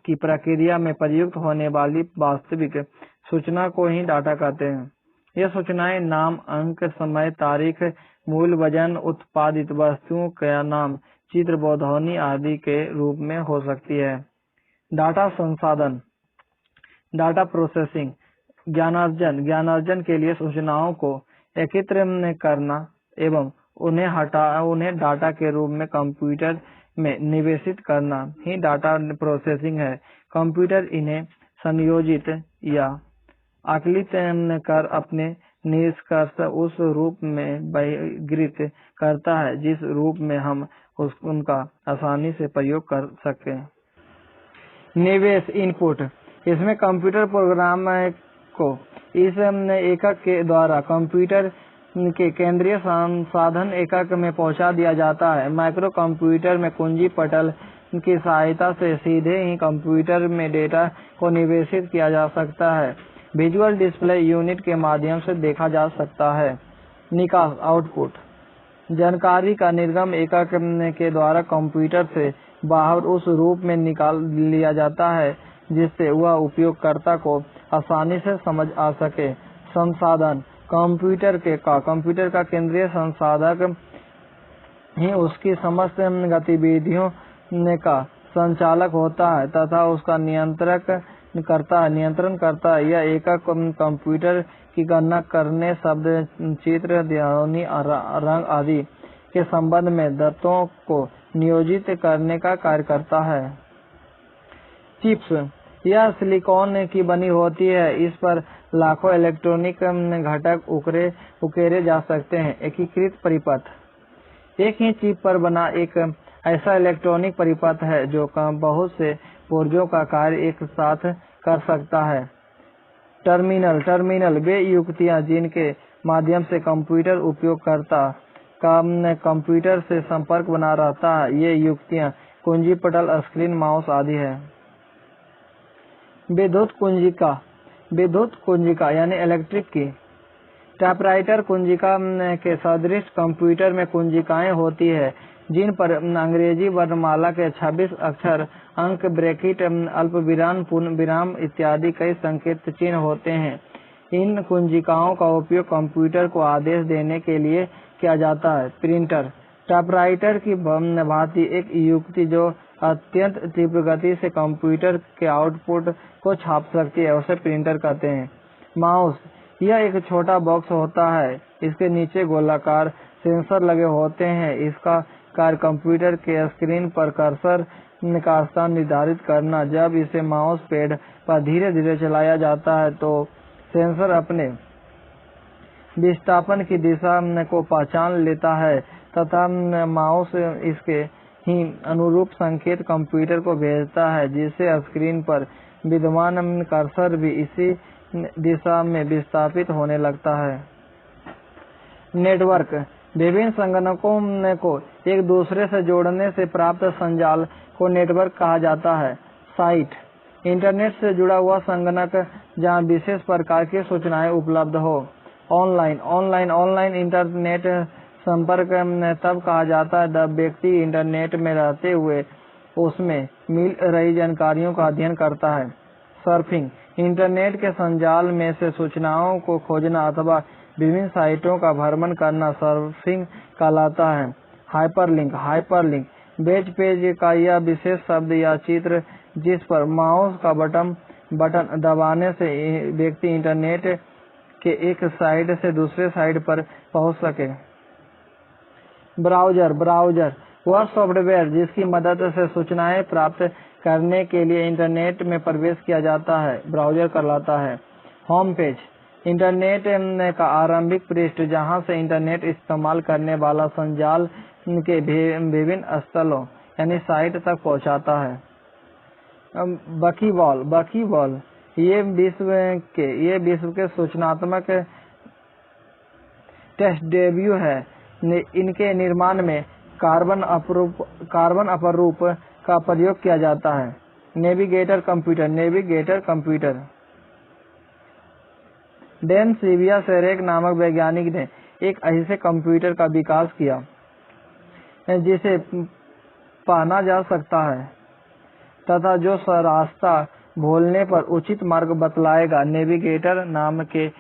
की प्रक्रिया में प्रयुक्त होने वाली वास्तविक सूचना को ही डाटा कहते हैं। यह सूचनाएं नाम, अंक, समय, तारीख, मूल्य, वजन, उत्पादित वस्तुओं का नाम, चित्र, ध्वनि आदि के रूप में हो सकती है। डाटा संसाधन डाटा प्रोसेसिंग ज्ञानार्जन के लिए सूचनाओं को एकत्रित करना एवं उन्हें डाटा के रूप में कंप्यूटर में निवेशित करना ही डाटा प्रोसेसिंग है। कंप्यूटर इन्हें संयोजित या आकलित कर अपने निष्कर्ष उस रूप में बहिर्गत करता है जिस रूप में हम उनका आसानी से प्रयोग कर सकें। निवेश इनपुट इसमें कंप्यूटर प्रोग्राम को इस एकक के द्वारा कंप्यूटर के केंद्रीय संसाधन एकक में पहुंचा दिया जाता है। माइक्रो कंप्यूटर में कुंजी पटल की सहायता से सीधे ही कंप्यूटर में डेटा को निवेशित किया जा सकता है। विजुअल डिस्प्ले यूनिट के माध्यम से देखा जा सकता है। निकास आउटपुट जानकारी का निर्गम एकक के द्वारा कंप्यूटर से बाहर उस रूप में निकाल लिया जाता है जिससे वह उपयोगकर्ता को आसानी से समझ आ सके। संसाधन कंप्यूटर का केंद्रीय संसाधक ही उसकी समस्त गतिविधियों का संचालक होता है तथा उसका नियंत्रण करता है। यह एकक कंप्यूटर की गणना करने, शब्द, चित्र, ध्वनि, रंग आदि के संबंध में तथ्यों को नियोजित करने का कार्य करता है। चिप्स यह सिलिकॉन की बनी होती है। इस पर लाखों इलेक्ट्रॉनिक घटक उकेरे जा सकते हैं। एकीकृत परिपथ एक ही चिप पर बना एक ऐसा इलेक्ट्रॉनिक परिपथ है जो बहुत से पुर्जों का कार्य एक साथ कर सकता है। टर्मिनल वे युक्तियां जिनके माध्यम से कंप्यूटर उपयोगकर्ता का कंप्यूटर से संपर्क बना रहता है। ये युक्तियां कुंजी पटल, स्क्रीन, माउस आदि है। विद्युत कुंजिका यानी इलेक्ट्रिक की। टाइपराइटर कुंजिका के सदृश कंप्यूटर में कुंजिकाएं होती है जिन पर अंग्रेजी वर्णमाला के 26 अक्षर, अंक, ब्रैकेट, अल्पविराम, पूर्ण विराम इत्यादि कई संकेत चिन्ह होते हैं। इन कुंजिकाओं का उपयोग कंप्यूटर को आदेश देने के लिए किया जाता है। प्रिंटर टाइपराइटर की भांति एक युक्ति जो अत्यंत तीव्र गति से कंप्यूटर के आउटपुट को छाप सकती है, उसे प्रिंटर कहते हैं। माउस यह एक छोटा बॉक्स होता है। इसके नीचे गोलाकार सेंसर लगे होते हैं। इसका कार्य कंप्यूटर के स्क्रीन पर कर्सर का स्थान निर्धारित करना। जब इसे माउस पैड पर धीरे धीरे चलाया जाता है तो सेंसर अपने विस्थापन की दिशा को पहचान लेता है तथा माउस इसके ही अनुरूप संकेत कंप्यूटर को भेजता है, जिससे स्क्रीन पर विद्यमान कर्सर भी इसी दिशा में विस्थापित होने लगता है। नेटवर्क विभिन्न संगणकों को एक दूसरे से जोड़ने से प्राप्त संजाल को नेटवर्क कहा जाता है। साइट इंटरनेट से जुड़ा हुआ संगणक जहां विशेष प्रकार की सूचनाएं उपलब्ध हो। ऑनलाइन इंटरनेट संपर्क तब कहा जाता है जब व्यक्ति इंटरनेट में रहते हुए उसमें मिल रही जानकारियों का अध्ययन करता है। सर्फिंग इंटरनेट के संजाल में से सूचनाओं को खोजना अथवा विभिन्न साइटों का भ्रमण करना सर्फिंग कहलाता है। हाइपरलिंक वेब पेज का यह विशेष शब्द या चित्र जिस पर माउस का बटन दबाने से व्यक्ति इंटरनेट के एक साइट से दूसरे साइट पर पहुंच सके। ब्राउज़र वह सॉफ्टवेयर जिसकी मदद से सूचनाएं प्राप्त करने के लिए इंटरनेट में प्रवेश किया जाता है, ब्राउज़र कहलाता है। होम पेज इंटरनेट का आरंभिक पृष्ठ जहां से इंटरनेट इस्तेमाल करने वाला संजाल के विभिन्न स्थलों यानी साइट तक पहुंचाता है। बकीवॉल ये विश्व के सूचनात्मक टेस्ट डेब्यू है। इनके निर्माण में कार्बन अपरूप का प्रयोग किया जाता है। नेविगेटर कंप्यूटर डेन सीविया-सेरेक नामक वैज्ञानिक ने एक ऐसे कंप्यूटर का विकास किया जिसे पहना जा सकता है तथा जो रास्ता भूलने पर उचित मार्ग बतलाएगा। नेविगेटर नाम के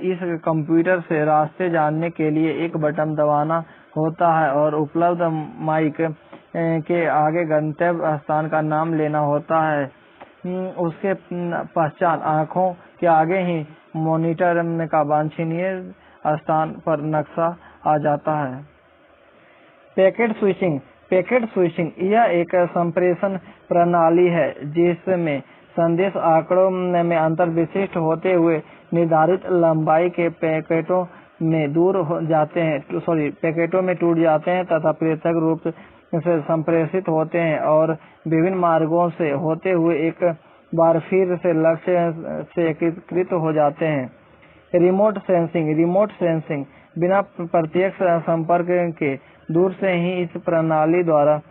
इस कंप्यूटर से रास्ते जानने के लिए एक बटन दबाना होता है और उपलब्ध माइक के आगे गंतव्य स्थान का नाम लेना होता है। उसके पश्चात आंखों के आगे ही मॉनिटर का वांछनीय स्थान पर नक्शा आ जाता है। पैकेट स्विचिंग यह एक संप्रेषण प्रणाली है जिसमें संदेश आंकड़ों में अंतर विशिष्ट होते हुए निर्धारित लंबाई के पैकेटों में टूट जाते हैं तथा पृथक रूप से संप्रेषित होते हैं और विभिन्न मार्गों से होते हुए एक बार फिर से लक्ष्य से एकीकृत हो जाते हैं। रिमोट सेंसिंग बिना प्रत्यक्ष संपर्क के दूर से ही इस प्रणाली द्वारा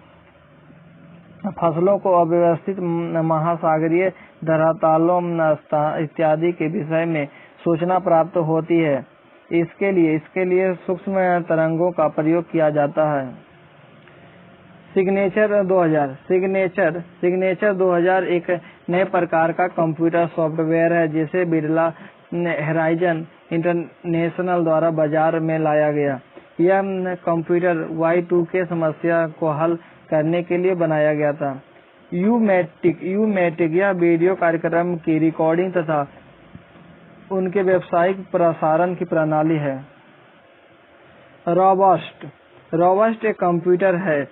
फसलों को अव्यवस्थित महासागरीय धरातलों इत्यादि के विषय में सूचना प्राप्त होती है। इसके लिए सूक्ष्म तरंगों का प्रयोग किया जाता है। सिग्नेचर 2000 एक नए प्रकार का कंप्यूटर सॉफ्टवेयर है जिसे बिरला होराइजन इंटरनेशनल द्वारा बाजार में लाया गया। यह कंप्यूटर Y2K समस्या को हल करने के लिए बनाया गया था। यूमैटिक यह वीडियो कार्यक्रम की रिकॉर्डिंग तथा उनके व्यावसायिक प्रसारण की प्रणाली है। रोबस्ट एक कंप्यूटर है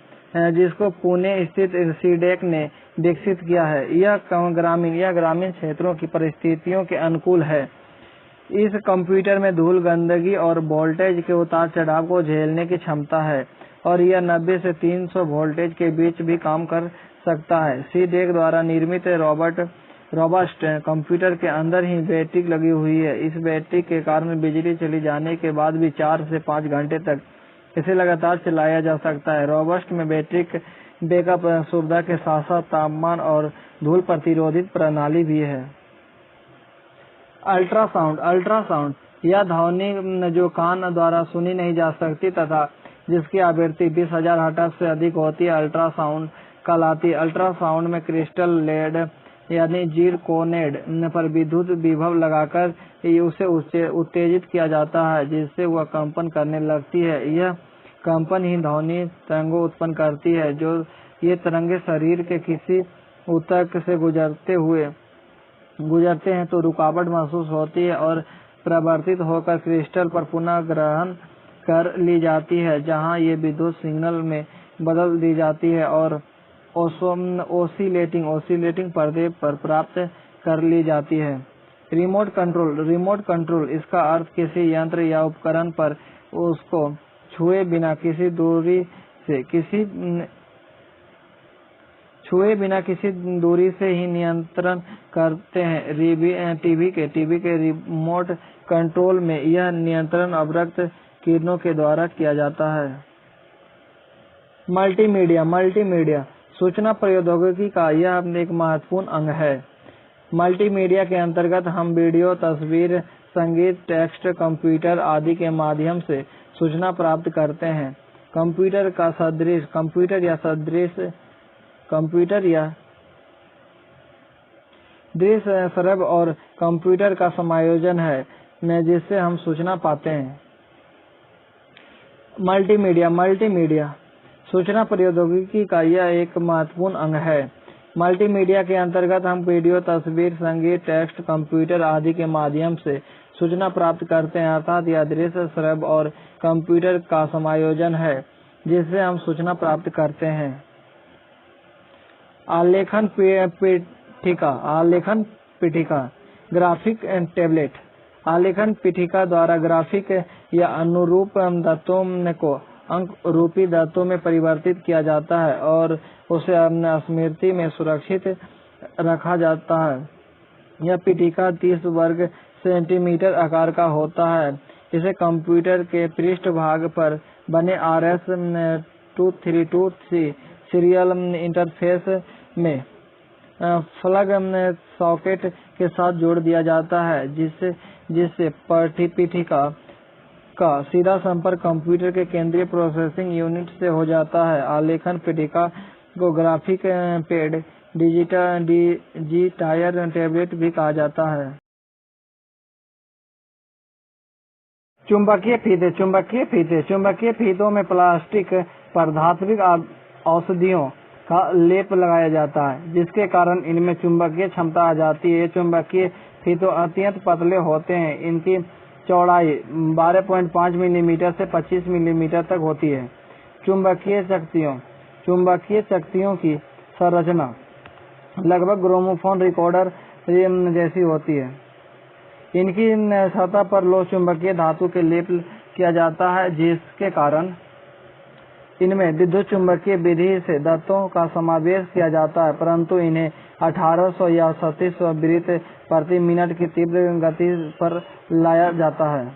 जिसको पुणे स्थित सीडेक ने विकसित किया है। यह ग्रामीण क्षेत्रों की परिस्थितियों के अनुकूल है। इस कंप्यूटर में धूल, गंदगी और वोल्टेज के उतार चढ़ाव को झेलने की क्षमता है। और यह 90 से 300 वोल्टेज के बीच भी काम कर सकता है। CDEC द्वारा निर्मित रोबस्ट कंप्यूटर के अंदर ही बैटरी लगी हुई है। इस बैटरी के कारण बिजली चली जाने के बाद भी 4 से 5 घंटे तक इसे लगातार चलाया जा सकता है। रोबस्ट में बैटरी बैकअप सुविधा के साथ साथ तापमान और धूल प्रतिरोधित प्रणाली भी है। अल्ट्रासाउंड यह ध्वनि जो कान द्वारा सुनी नहीं जा सकती तथा जिसकी आवृत्ति 20,000 हर्ट्ज से अधिक होती है, अल्ट्रासाउंड कहलाती है। अल्ट्रासाउंड में क्रिस्टल लेड यानी जीरकोनेड पर विद्युत विभव लगाकर उसे उत्तेजित किया जाता है, जिससे वह कंपन करने लगती है। यह कंपन ही ध्वनि तरंगों उत्पन्न करती है। जो ये तरंगे शरीर के किसी ऊतक से गुजरते हैं तो रुकावट महसूस होती है और परिवर्तित होकर क्रिस्टल पर पुनः ग्रहण कर ली जाती है, जहां ये विद्युत सिग्नल में बदल दी जाती है और ओसिलेटिंग पर्दे पर प्राप्त कर ली जाती है। रिमोट कंट्रोल इसका अर्थ किसी यंत्र या उपकरण पर उसको छुए बिना किसी दूरी से ही नियंत्रण करते हैं। टीवी के रिमोट कंट्रोल में यह नियंत्रण अवरक्त किरणों के द्वारा किया जाता है। मल्टीमीडिया सूचना प्रौद्योगिकी का यह एक महत्वपूर्ण अंग है। मल्टीमीडिया के अंतर्गत हम वीडियो, तस्वीर, संगीत, टेक्स्ट, कंप्यूटर आदि के माध्यम से सूचना प्राप्त करते हैं। कंप्यूटर या दृश्य श्रव्य और कंप्यूटर का संयोजन है जिससे हम सूचना पाते हैं। मल्टीमीडिया सूचना प्रौद्योगिकी का यह एक महत्वपूर्ण अंग है। मल्टीमीडिया के अंतर्गत हम वीडियो, तस्वीर, संगीत, टेक्स्ट, कंप्यूटर आदि के माध्यम से सूचना प्राप्त करते हैं, अर्थात यह दृश्य श्रव्य और कंप्यूटर का संयोजन है जिससे हम सूचना प्राप्त करते हैं। आलेखन पीठिका ग्राफिक टैबलेट। आलेखन पीठिका द्वारा ग्राफिक या अनुरूप तत्वों को अंक रूपी तत्वों में परिवर्तित किया जाता है और उसे स्मृति में सुरक्षित रखा जाता है। यह पीठिका 30 वर्ग सेंटीमीटर आकार का होता है। इसे कंप्यूटर के पृष्ठभाग पर बने RS-232 सीरियल इंटरफेस में प्लग सॉकेट के साथ जोड़ दिया जाता है, जिससे पीठिका का सीधा संपर्क कंप्यूटर के केंद्रीय प्रोसेसिंग यूनिट से हो जाता है। आलेखन पीठिका को ग्राफिक पैड, डिजिटायर टैबलेट भी कहा जाता है। चुंबकीय फीतों में प्लास्टिक पर धात्विक औषधियों का लेप लगाया जाता है, जिसके कारण इनमें चुंबकीय क्षमता आ जाती है। चुंबकीय फीतों अत्यंत पतले होते हैं। इनकी चौड़ाई 12.5 मिलीमीटर से 25 मिलीमीटर तक होती है। चुंबकीय शक्तियों की संरचना लगभग ग्रामोफोन रिकॉर्डर जैसी होती है। इनकी सतह पर लोह चुंबकीय धातु के लेप किया जाता है, जिसके कारण इनमें विद्युत चुंबकीय विधि से तत्वों का समावेश किया जाता है, परंतु इन्हें 1800 या 3700 वृत्त प्रति मिनट की तीव्र गति पर लाया जाता है,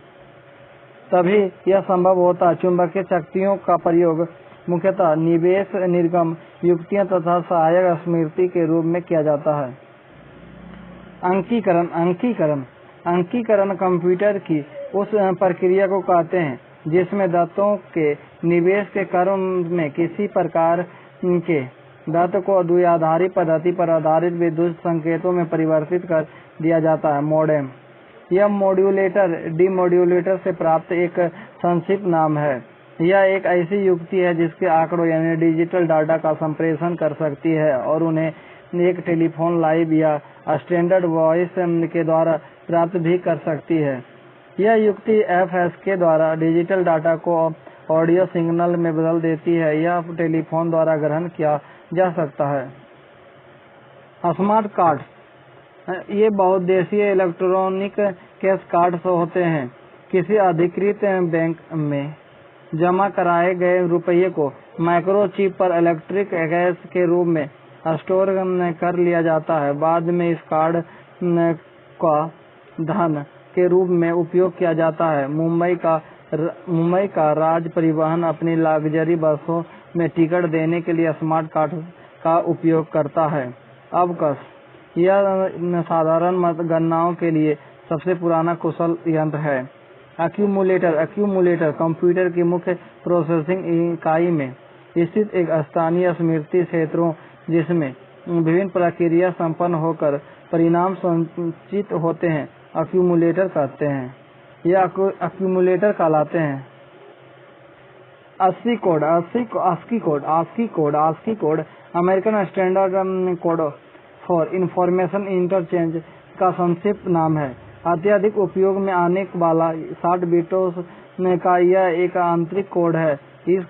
तभी यह संभव होता है। चुंबकीय शक्तियों का प्रयोग मुख्यतः निवेश निर्गम युक्तियां तथा सहायक स्मृति के रूप में किया जाता है। अंकीकरण कंप्यूटर की उस प्रक्रिया को कहते हैं जिसमें तत्वों के निवेश के क्रम में किसी प्रकार के तत्व को द्विआधारी पद्धति पर आधारित विद्युत संकेतों में परिवर्तित कर दिया जाता है। मॉडेम यह मॉड्यूलेटर डिमॉड्यूलेटर से प्राप्त एक संक्षिप्त नाम है। यह एक ऐसी युक्ति है जिसके आंकड़ों यानी डिजिटल डाटा का संप्रेषण कर सकती है और उन्हें एक टेलीफोन लाइव या स्टैंडर्ड वॉइस के द्वारा प्राप्त भी कर सकती है। यह युक्ति FSK द्वारा डिजिटल डाटा को ऑडियो सिग्नल में बदल देती है। यह टेलीफोन द्वारा ग्रहण किया जा सकता है। स्मार्ट कार्ड्स ये बहुउद्देशीय इलेक्ट्रॉनिक कैश कार्ड्स होते हैं। किसी अधिकृत बैंक में जमा कराए गए रुपये को माइक्रोचिप पर इलेक्ट्रिक गैस के रूप में स्टोर कर लिया जाता है। बाद में इस कार्ड का धन के रूप में उपयोग किया जाता है। मुंबई का राज्य परिवहन अपनी लग्जरी बसों में टिकट देने के लिए स्मार्ट कार्ड का उपयोग करता है। अबकस यह साधारण मतगणनाओं के लिए सबसे पुराना कुशल यंत्र है। एक्यूमुलेटर कंप्यूटर की मुख्य प्रोसेसिंग इकाई में स्थित एक स्थानीय स्मृति क्षेत्रों जिसमें विभिन्न प्रक्रिया संपन्न होकर परिणाम संचित होते हैं एक्यूमुलेटर कहते हैं। यह एक्यूमुलेटर कहलाते हैं। ASCII code American standard code for information interchange का संक्षिप्त नाम है। अत्यधिक उपयोग में आने वाला 60 बिटों का यह एक आंतरिक कोड है। इस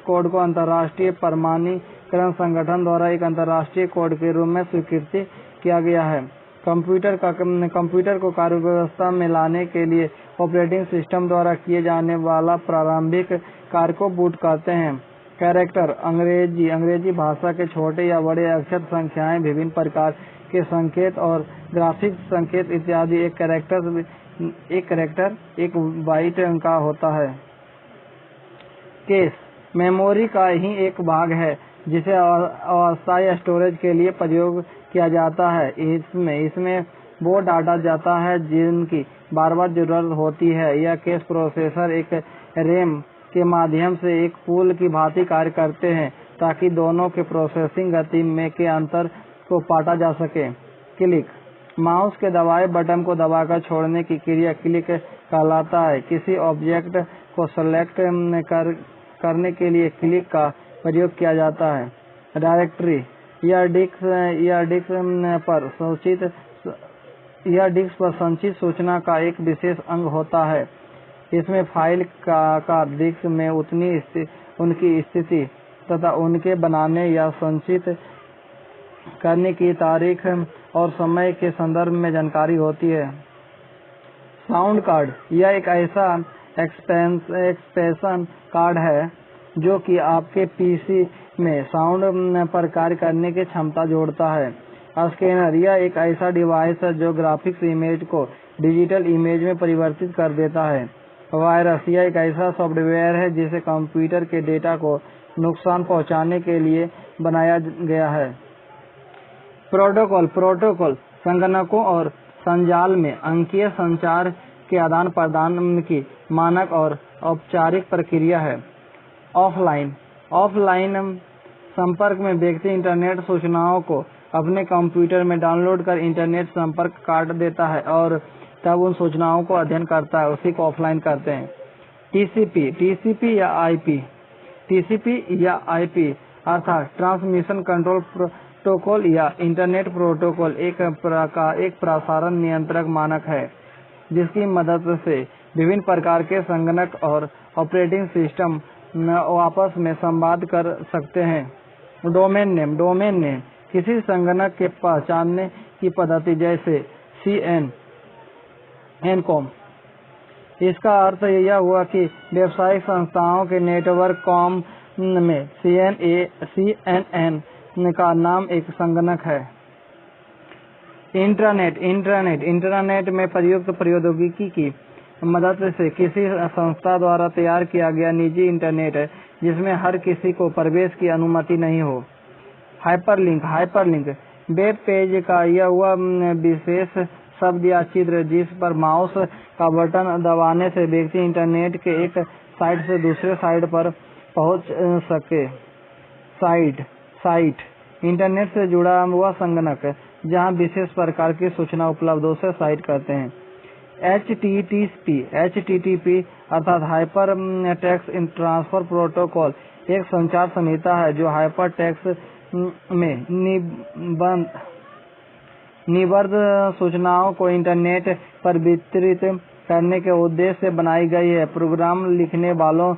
कोड को अंतर्राष्ट्रीय प्रमाणीकरण संगठन द्वारा एक अंतर्राष्ट्रीय कोड के रूप में स्वीकृत किया गया है। कंप्यूटर को कार्यव्यवस्था में लाने के लिए ऑपरेटिंग सिस्टम द्वारा किए जाने वाला प्रारंभिक कार्य को बूट कहते हैं। कैरेक्टर अंग्रेजी भाषा के छोटे या बड़े अक्षर, संख्याएं, विभिन्न प्रकार के संकेत और ग्राफिक संकेत इत्यादि। एक कैरेक्टर एक बाइट का होता है। केस मेमोरी का ही एक भाग है जिसे अस्थायी स्टोरेज के लिए प्रयोग किया जाता है। इसमें वो डाटा जाता है जिनकी बार-बार जरूरत होती है। यह केस प्रोसेसर एक रैम के माध्यम से एक पूल की भांति कार्य करते हैं ताकि दोनों के प्रोसेसिंग गति में के अंतर को पाटा जा सके। क्लिक माउस के दबाए बटन को दबाकर छोड़ने की क्रिया क्लिक कहलाता है। किसी ऑब्जेक्ट को सेलेक्ट करने के लिए क्लिक का प्रयोग किया जाता है। डायरेक्टरी यह डिस्क पर संचित सूचना का एक विशेष अंग होता है। इसमें फाइल का डिस्क में उनकी स्थिति तथा उनके बनाने या संचित करने की तारीख और समय के संदर्भ में जानकारी होती है। साउंड कार्ड यह एक ऐसा एक्सपेंशन कार्ड है जो कि आपके पीसी में साउंड पर कार्य करने की क्षमता जोड़ता है। स्कैनर यह एक ऐसा डिवाइस है जो ग्राफिक्स इमेज को डिजिटल इमेज में परिवर्तित कर देता है। वायरस यह एक ऐसा सॉफ्टवेयर है जिसे कंप्यूटर के डेटा को नुकसान पहुंचाने के लिए बनाया गया है। प्रोटोकॉल संगणकों और संजाल में अंकीय संचार के आदान प्रदान की मानक और औपचारिक प्रक्रिया है। ऑफलाइन संपर्क में व्यक्ति इंटरनेट सूचनाओं को अपने कंप्यूटर में डाउनलोड कर इंटरनेट संपर्क काट देता है और तब उन सूचनाओं को अध्ययन करता है। उसी को ऑफलाइन कहते हैं। टीसीपी या आईपी अर्थात ट्रांसमिशन कंट्रोल प्रोटोकॉल या इंटरनेट प्रोटोकॉल एक प्रसारण नियंत्रक मानक है जिसकी मदद से विभिन्न प्रकार के संगणक और ऑपरेटिंग सिस्टम आपस में संवाद कर सकते हैं। डोमेन नेम किसी संगणक के पहचानने की पद्धति जैसे COM। इसका अर्थ यह हुआ कि व्यावसायिक संस्थाओं के नेटवर्क कॉम में CNN का नाम एक संगणक है। इंटरनेट में प्रयुक्त प्रौद्योगिकी की मदद से किसी संस्था द्वारा तैयार किया गया निजी इंटरनेट है जिसमें हर किसी को प्रवेश की अनुमति नहीं हो। हाइपरलिंक वेब पेज का यह हुआ विशेष शब्द या चित्र जिस पर माउस का बटन दबाने से व्यक्ति इंटरनेट के एक साइट से दूसरे साइट पर पहुंच सके। साइट इंटरनेट से जुड़ा हुआ संगणक जहां विशेष प्रकार की सूचना उपलब्ध हो उसे साइट कहते हैं। HTTP अर्थात हाइपर टेक्स्ट ट्रांसफर प्रोटोकॉल एक संचार संहिता है जो हाइपर टेक्स्ट में निबद्ध सूचनाओं को इंटरनेट पर वितरित करने के उद्देश्य से बनाई गई है। प्रोग्राम लिखने वालों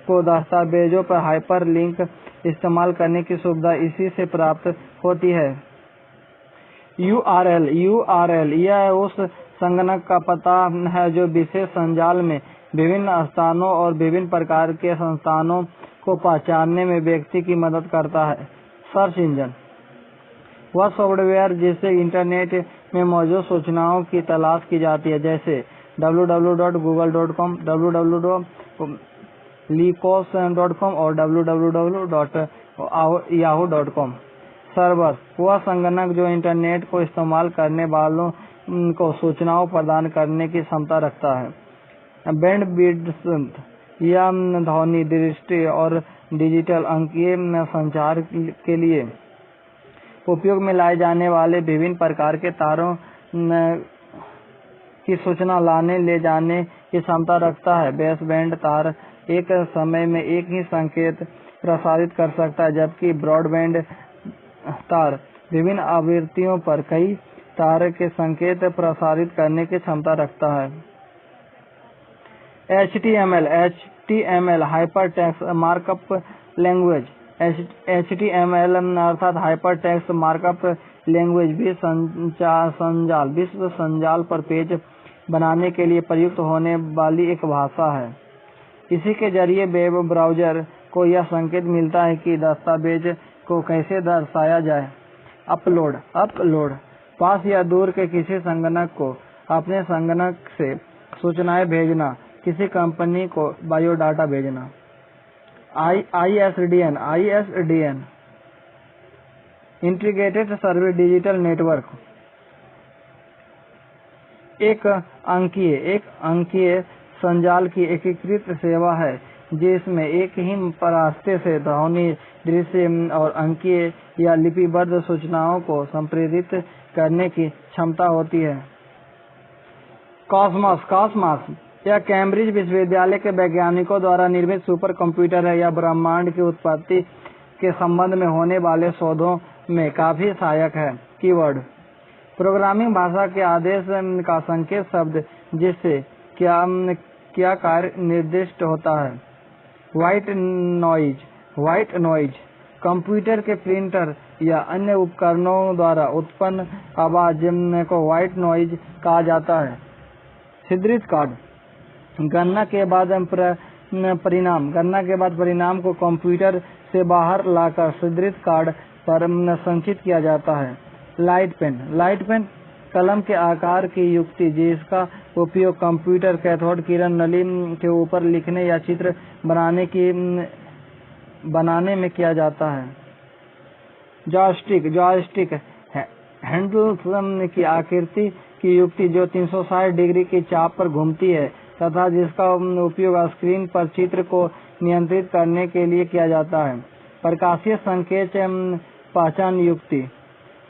को दस्तावेजों पर हाइपर लिंक इस्तेमाल करने की सुविधा इसी से प्राप्त होती है। URL यह उस संगणक का पता है जो विशेष संजाल में विभिन्न स्थानों और विभिन्न प्रकार के संस्थानों को पहचानने में व्यक्ति की मदद करता है। सर्च इंजन वह सॉफ्टवेयर जिससे इंटरनेट में मौजूद सूचनाओं की तलाश की जाती है, जैसे www.google.com, www.lycos.com और www.yahoo.com। सर्वर वह संगणक जो इंटरनेट को इस्तेमाल करने वालों को सूचनाओं प्रदान करने की क्षमता रखता है। बैंडविड्थ या ध्वनि दृष्टि और डिजिटल अंकीय संचार के लिए उपयोग में लाए जाने वाले विभिन्न प्रकार के तारों की सूचना लाने ले जाने की क्षमता रखता है। बेस बैंड तार एक समय में एक ही संकेत प्रसारित कर सकता है, जबकि ब्रॉडबैंड तार विभिन्न आवृत्तियों पर कई तार के संकेत प्रसारित करने की क्षमता रखता है। HTML hypertext markup language. HTML अर्थात हाइपरटेक्स्ट मार्कअप लैंग्वेज विश्व संजाल पर पेज बनाने के लिए प्रयुक्त होने वाली एक भाषा है। इसी के जरिए वेब ब्राउज़र को यह संकेत मिलता है कि दस्तावेज को कैसे दर्शाया जाए। अपलोड पास या दूर के किसी संगणक को अपने संगणक से सूचनाएं भेजना, किसी कंपनी को बायोडाटा भेजना। ISDN integrated service digital network एक अंकीय संजाल की एकीकृत सेवा है जिसमें एक ही रास्ते से ध्वनि, दृश्य और अंकीय या लिपिबद्ध सूचनाओं को संप्रेषित करने की क्षमता होती है। कॉस्मॉस यह कैम्ब्रिज विश्वविद्यालय के वैज्ञानिकों द्वारा निर्मित सुपर कंप्यूटर है। यह ब्रह्मांड की उत्पत्ति के संबंध में होने वाले शोधों में काफी सहायक है। कीवर्ड प्रोग्रामिंग भाषा के आदेश का संकेत शब्द जिससे क्या कार्य निर्दिष्ट होता है। व्हाइट नॉइज कंप्यूटर के प्रिंटर या अन्य उपकरणों द्वारा उत्पन्न आवाज को व्हाइट नॉइज कहा जाता है। छिद्रित कार्ड गणना के बाद परिणाम को कंप्यूटर से बाहर लाकर छिद्रित कार्ड पर संचित किया जाता है। लाइट पेन कलम के आकार की युक्ति जिसका उपयोग कंप्यूटर कैथोड किरण नली के ऊपर लिखने या चित्र बनाने में किया जाता है। जॉयस्टिक हैंडल की आकृति की युक्ति जो 360 डिग्री की चाप पर घूमती है तथा जिसका उपयोग स्क्रीन पर चित्र को नियंत्रित करने के लिए किया जाता है। प्रकाशीय संकेत पहचान युक्ति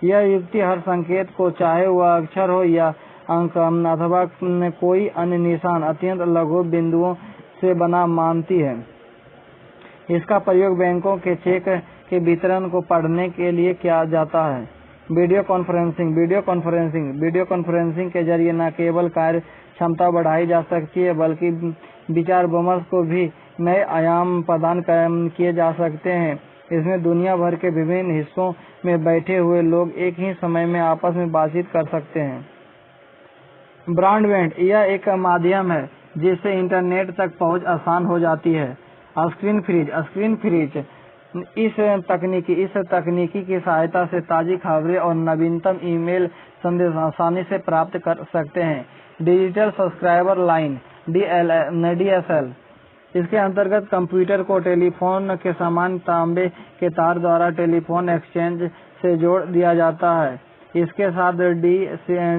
यह युक्ति हर संकेत को, चाहे वह अक्षर हो या अंक अथवा कोई अन्य निशान, अत्यंत लघु बिंदुओं से बना मानती है। इसका प्रयोग बैंकों के चेक के वितरण को पढ़ने के लिए किया जाता है। वीडियो कॉन्फ्रेंसिंग के जरिए न केवल कार्य क्षमता बढ़ाई जा सकती है बल्कि विचार विमर्श को भी नए आयाम प्रदान किए जा सकते हैं। इसमें दुनिया भर के विभिन्न हिस्सों में बैठे हुए लोग एक ही समय में आपस में बातचीत कर सकते हैं। ब्रॉडबैंड यह एक माध्यम है जिससे इंटरनेट तक पहुंच आसान हो जाती है। स्क्रीन फ्रीज इस तकनीकी की सहायता से ताजी खबरें और नवीनतम ईमेल संदेश आसानी से प्राप्त कर सकते हैं। डिजिटल सब्सक्राइबर लाइन DSL इसके अंतर्गत कंप्यूटर को टेलीफोन के समान तांबे के तार द्वारा टेलीफोन एक्सचेंज से जोड़ दिया जाता है। इसके साथ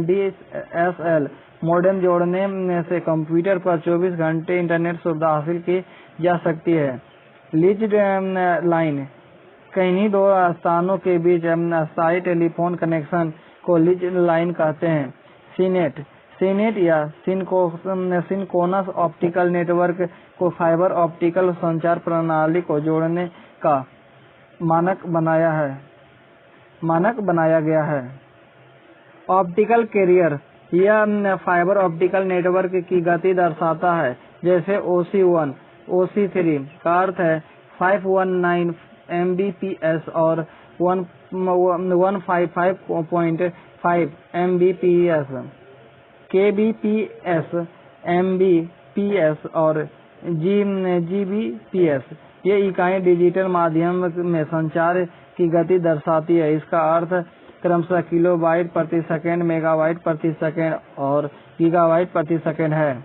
DSL मॉडेम जोड़ने से कंप्यूटर पर 24 घंटे इंटरनेट सुविधा हासिल की जा सकती है। लीज्ड लाइन कहीं दो स्थानों के बीच अस्थायी टेलीफोन कनेक्शन को लीज्ड लाइन कहते हैं। सीनेट या सिंक्रोनस ऑप्टिकल नेटवर्क को फाइबर ऑप्टिकल संचार प्रणाली को जोड़ने का मानक बनाया गया है। ऑप्टिकल कैरियर यह फाइबर ऑप्टिकल नेटवर्क की गति दर्शाता है, जैसे OC1 OC3 का अर्थ है 519 Mbps और 155.5 Mbps। kbps Mbps और Gbps। ये इकाई डिजिटल माध्यम में संचार की गति दर्शाती है। इसका अर्थ क्रमशः किलोबाइट प्रति सेकंड, मेगाबाइट प्रति सेकंड और गीगाबाइट प्रति सेकंड है।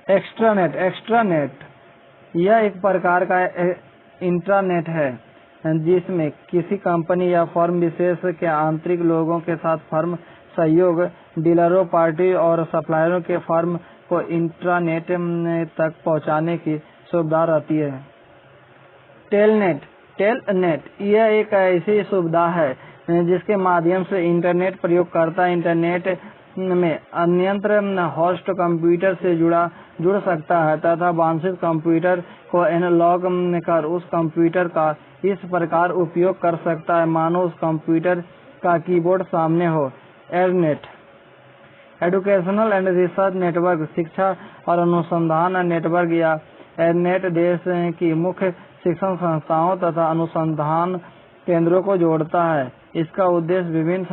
एक्स्ट्रानेट यह एक प्रकार का इंट्रानेट है जिसमें किसी कंपनी या फर्म विशेष के आंतरिक लोगों के साथ फर्म सहयोग, डीलरों, पार्टी और सप्लायरों के फर्म को इंट्रानेट तक पहुंचाने की सुविधा रहती है। टेलनेट यह एक ऐसी सुविधा है जिसके माध्यम से इंटरनेट प्रयोगकर्ता इंटरनेट में अन्यंत्र होस्ट कंप्यूटर से जुड़ सकता है तथा वांछित कंप्यूटर को एनालॉग कर उस कंप्यूटर का इस प्रकार उपयोग कर सकता है मानो उस कंप्यूटर का कीबोर्ड सामने हो। Adnate educational and research network, शिक्षा और अनुसंधान नेटवर्क या एडनेट देश की मुख्य शिक्षण संस्थाओं तथा अनुसंधान केंद्रों को जोड़ता है। इसका उद्देश्य विभिन्न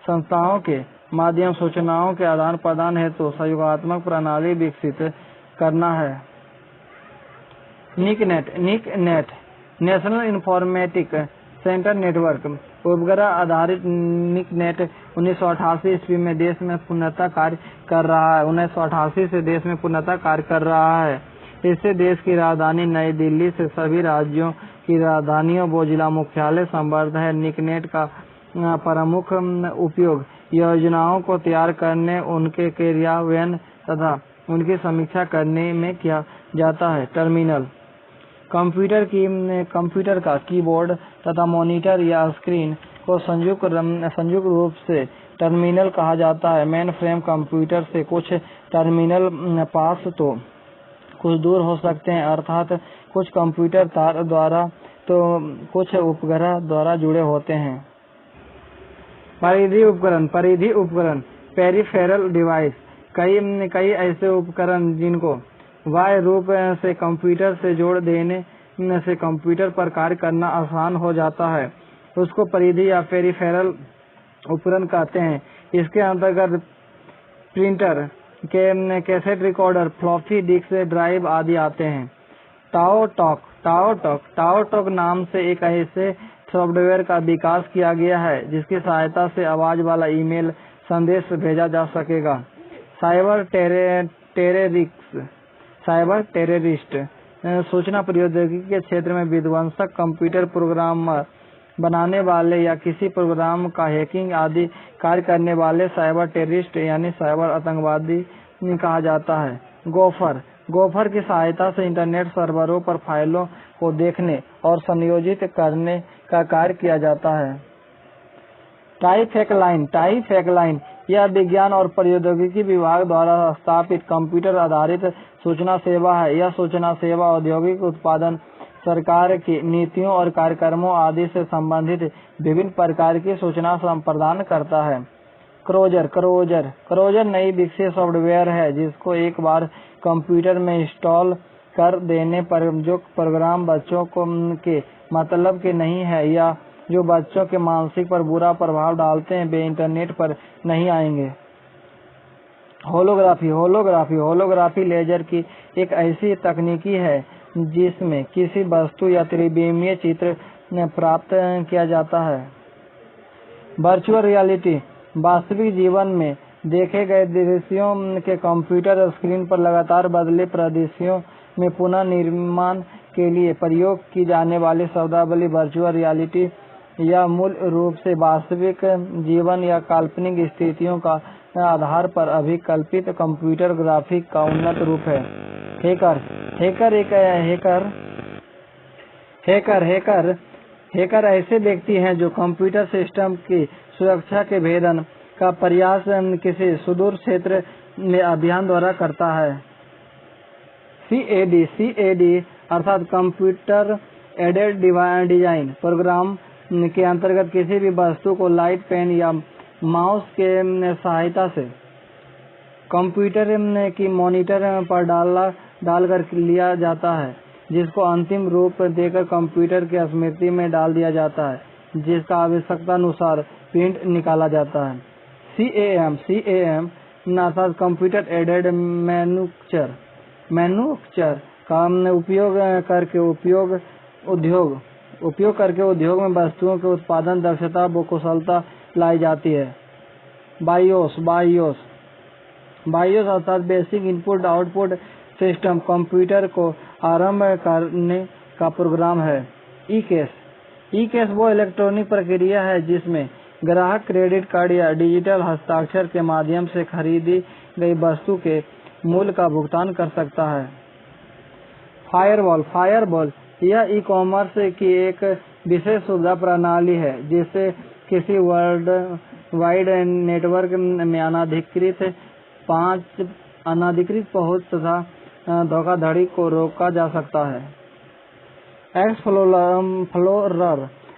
संस्थाओं के माध्यम सूचनाओं के आदान प्रदान हेतु सहयोगात्मक प्रणाली विकसित करना है। NICNET national informatic centre network उपग्रह आधारित निकनेट 1988 ईस्वी में देश में पूर्णतः कार्य कर रहा है। 1988 से देश में पूर्णतः कार्य कर रहा है। इससे देश की राजधानी नई दिल्ली से सभी राज्यों की राजधानियों व जिला मुख्यालय संबद्ध है। निकनेट का प्रमुख उपयोग योजनाओं को तैयार करने, उनके क्रियान्वयन तथा उनकी समीक्षा करने में किया जाता है। टर्मिनल कंप्यूटर का कीबोर्ड तथा मॉनिटर या स्क्रीन को संयुक्त रूप से टर्मिनल कहा जाता है। मेन फ्रेम कंप्यूटर से कुछ टर्मिनल पास तो कुछ दूर हो सकते हैं, अर्थात कुछ कंप्यूटर तार द्वारा तो कुछ उपग्रह द्वारा जुड़े होते हैं। परिधि उपकरण पेरिफेरल डिवाइस कई ऐसे उपकरण जिनको बाह्य रूप से कंप्यूटर से जोड़ देने से कंप्यूटर पर कार्य करना आसान हो जाता है, उसको परिधि या पेरिफेरल उपकरण कहते हैं। इसके अंतर्गत printer, cassette recorder, floppy disk drive आदि आते हैं। टाओटॉक नाम से एक ऐसे सॉफ्टवेयर का विकास किया गया है जिसकी सहायता से आवाज वाला ईमेल संदेश भेजा जा सकेगा। साइबर टेररिस्ट सूचना प्रौद्योगिकी के क्षेत्र में विध्वंसक कंप्यूटर प्रोग्रामर बनाने वाले या किसी प्रोग्राम का हैकिंग आदि कार्य करने वाले साइबर टेररिस्ट यानी साइबर आतंकवादी कहा जाता है। गोफर की सहायता से इंटरनेट सर्वरों पर फाइलों को देखने और संयोजित करने का कार्य किया जाता है। टाइफैकलाइन यह विज्ञान और प्रौद्योगिकी विभाग द्वारा स्थापित कंप्यूटर आधारित सूचना सेवा है। यह सूचना सेवा औद्योगिक उत्पादन, सरकार की नीतियों और कार्यक्रमों आदि से संबंधित विभिन्न प्रकार की सूचना प्रदान करता है। क्रोजर नई विकसित सॉफ्टवेयर है जिसको एक बार कंप्यूटर में इंस्टॉल कर देने पर जो प्रोग्राम बच्चों के मतलब के नहीं है या जो बच्चों के मानसिक पर बुरा प्रभाव डालते हैं वे इंटरनेट पर नहीं आएंगे। होलोग्राफी लेजर की एक ऐसी तकनीकी है जिसमें किसी वस्तु या त्रिविमीय चित्र प्राप्त किया जाता है। वर्चुअल रियलिटी वास्तविक जीवन में देखे गए दृश्यों के कंप्यूटर स्क्रीन पर लगातार बदले परिदृश्यों में पुनः निर्माण के लिए प्रयोग की जाने वाली शब्दावली वर्चुअल रियलिटी या मूल रूप से वास्तविक जीवन या काल्पनिक स्थितियों का आधार पर अभिकल्पित कंप्यूटर ग्राफिक का उन्नत रूप है। हैकर ऐसे व्यक्ति हैं जो कंप्यूटर सिस्टम की सुरक्षा के भेदन का प्रयास किसी सुदूर क्षेत्र में अभियान द्वारा करता है। CAD अर्थात कंप्यूटर एडेड डिजाइन प्रोग्राम के अंतर्गत किसी भी वस्तु को लाइट पेन या माउस के सहायता से कंप्यूटर की मॉनिटर पर डालकर लिया जाता है, जिसको अंतिम रूप देकर कंप्यूटर की स्मृति में डाल दिया जाता है, जिसका आवश्यकता अनुसार प्रिंट निकाला जाता है। CAM अर्थात कंप्यूटर एडेड मैन्युफैक्चर का उपयोग करके उद्योग में वस्तुओं के उत्पादन दक्षता व कुशलता लाई जाती है। बायोस अर्थात basic input output system computer को आरंभ करने का प्रोग्राम है। ई केस वो इलेक्ट्रॉनिक प्रक्रिया है जिसमें ग्राहक क्रेडिट कार्ड या डिजिटल हस्ताक्षर के माध्यम से खरीदी गई वस्तु के मूल्य का भुगतान कर सकता है। फायरवॉल यह ई कॉमर्स की एक विशेष सुविधा प्रणाली है जिससे किसी वर्ल्ड वाइड नेटवर्क में अनधिकृत पहुंच तथा धोखाधड़ी को रोका जा सकता है।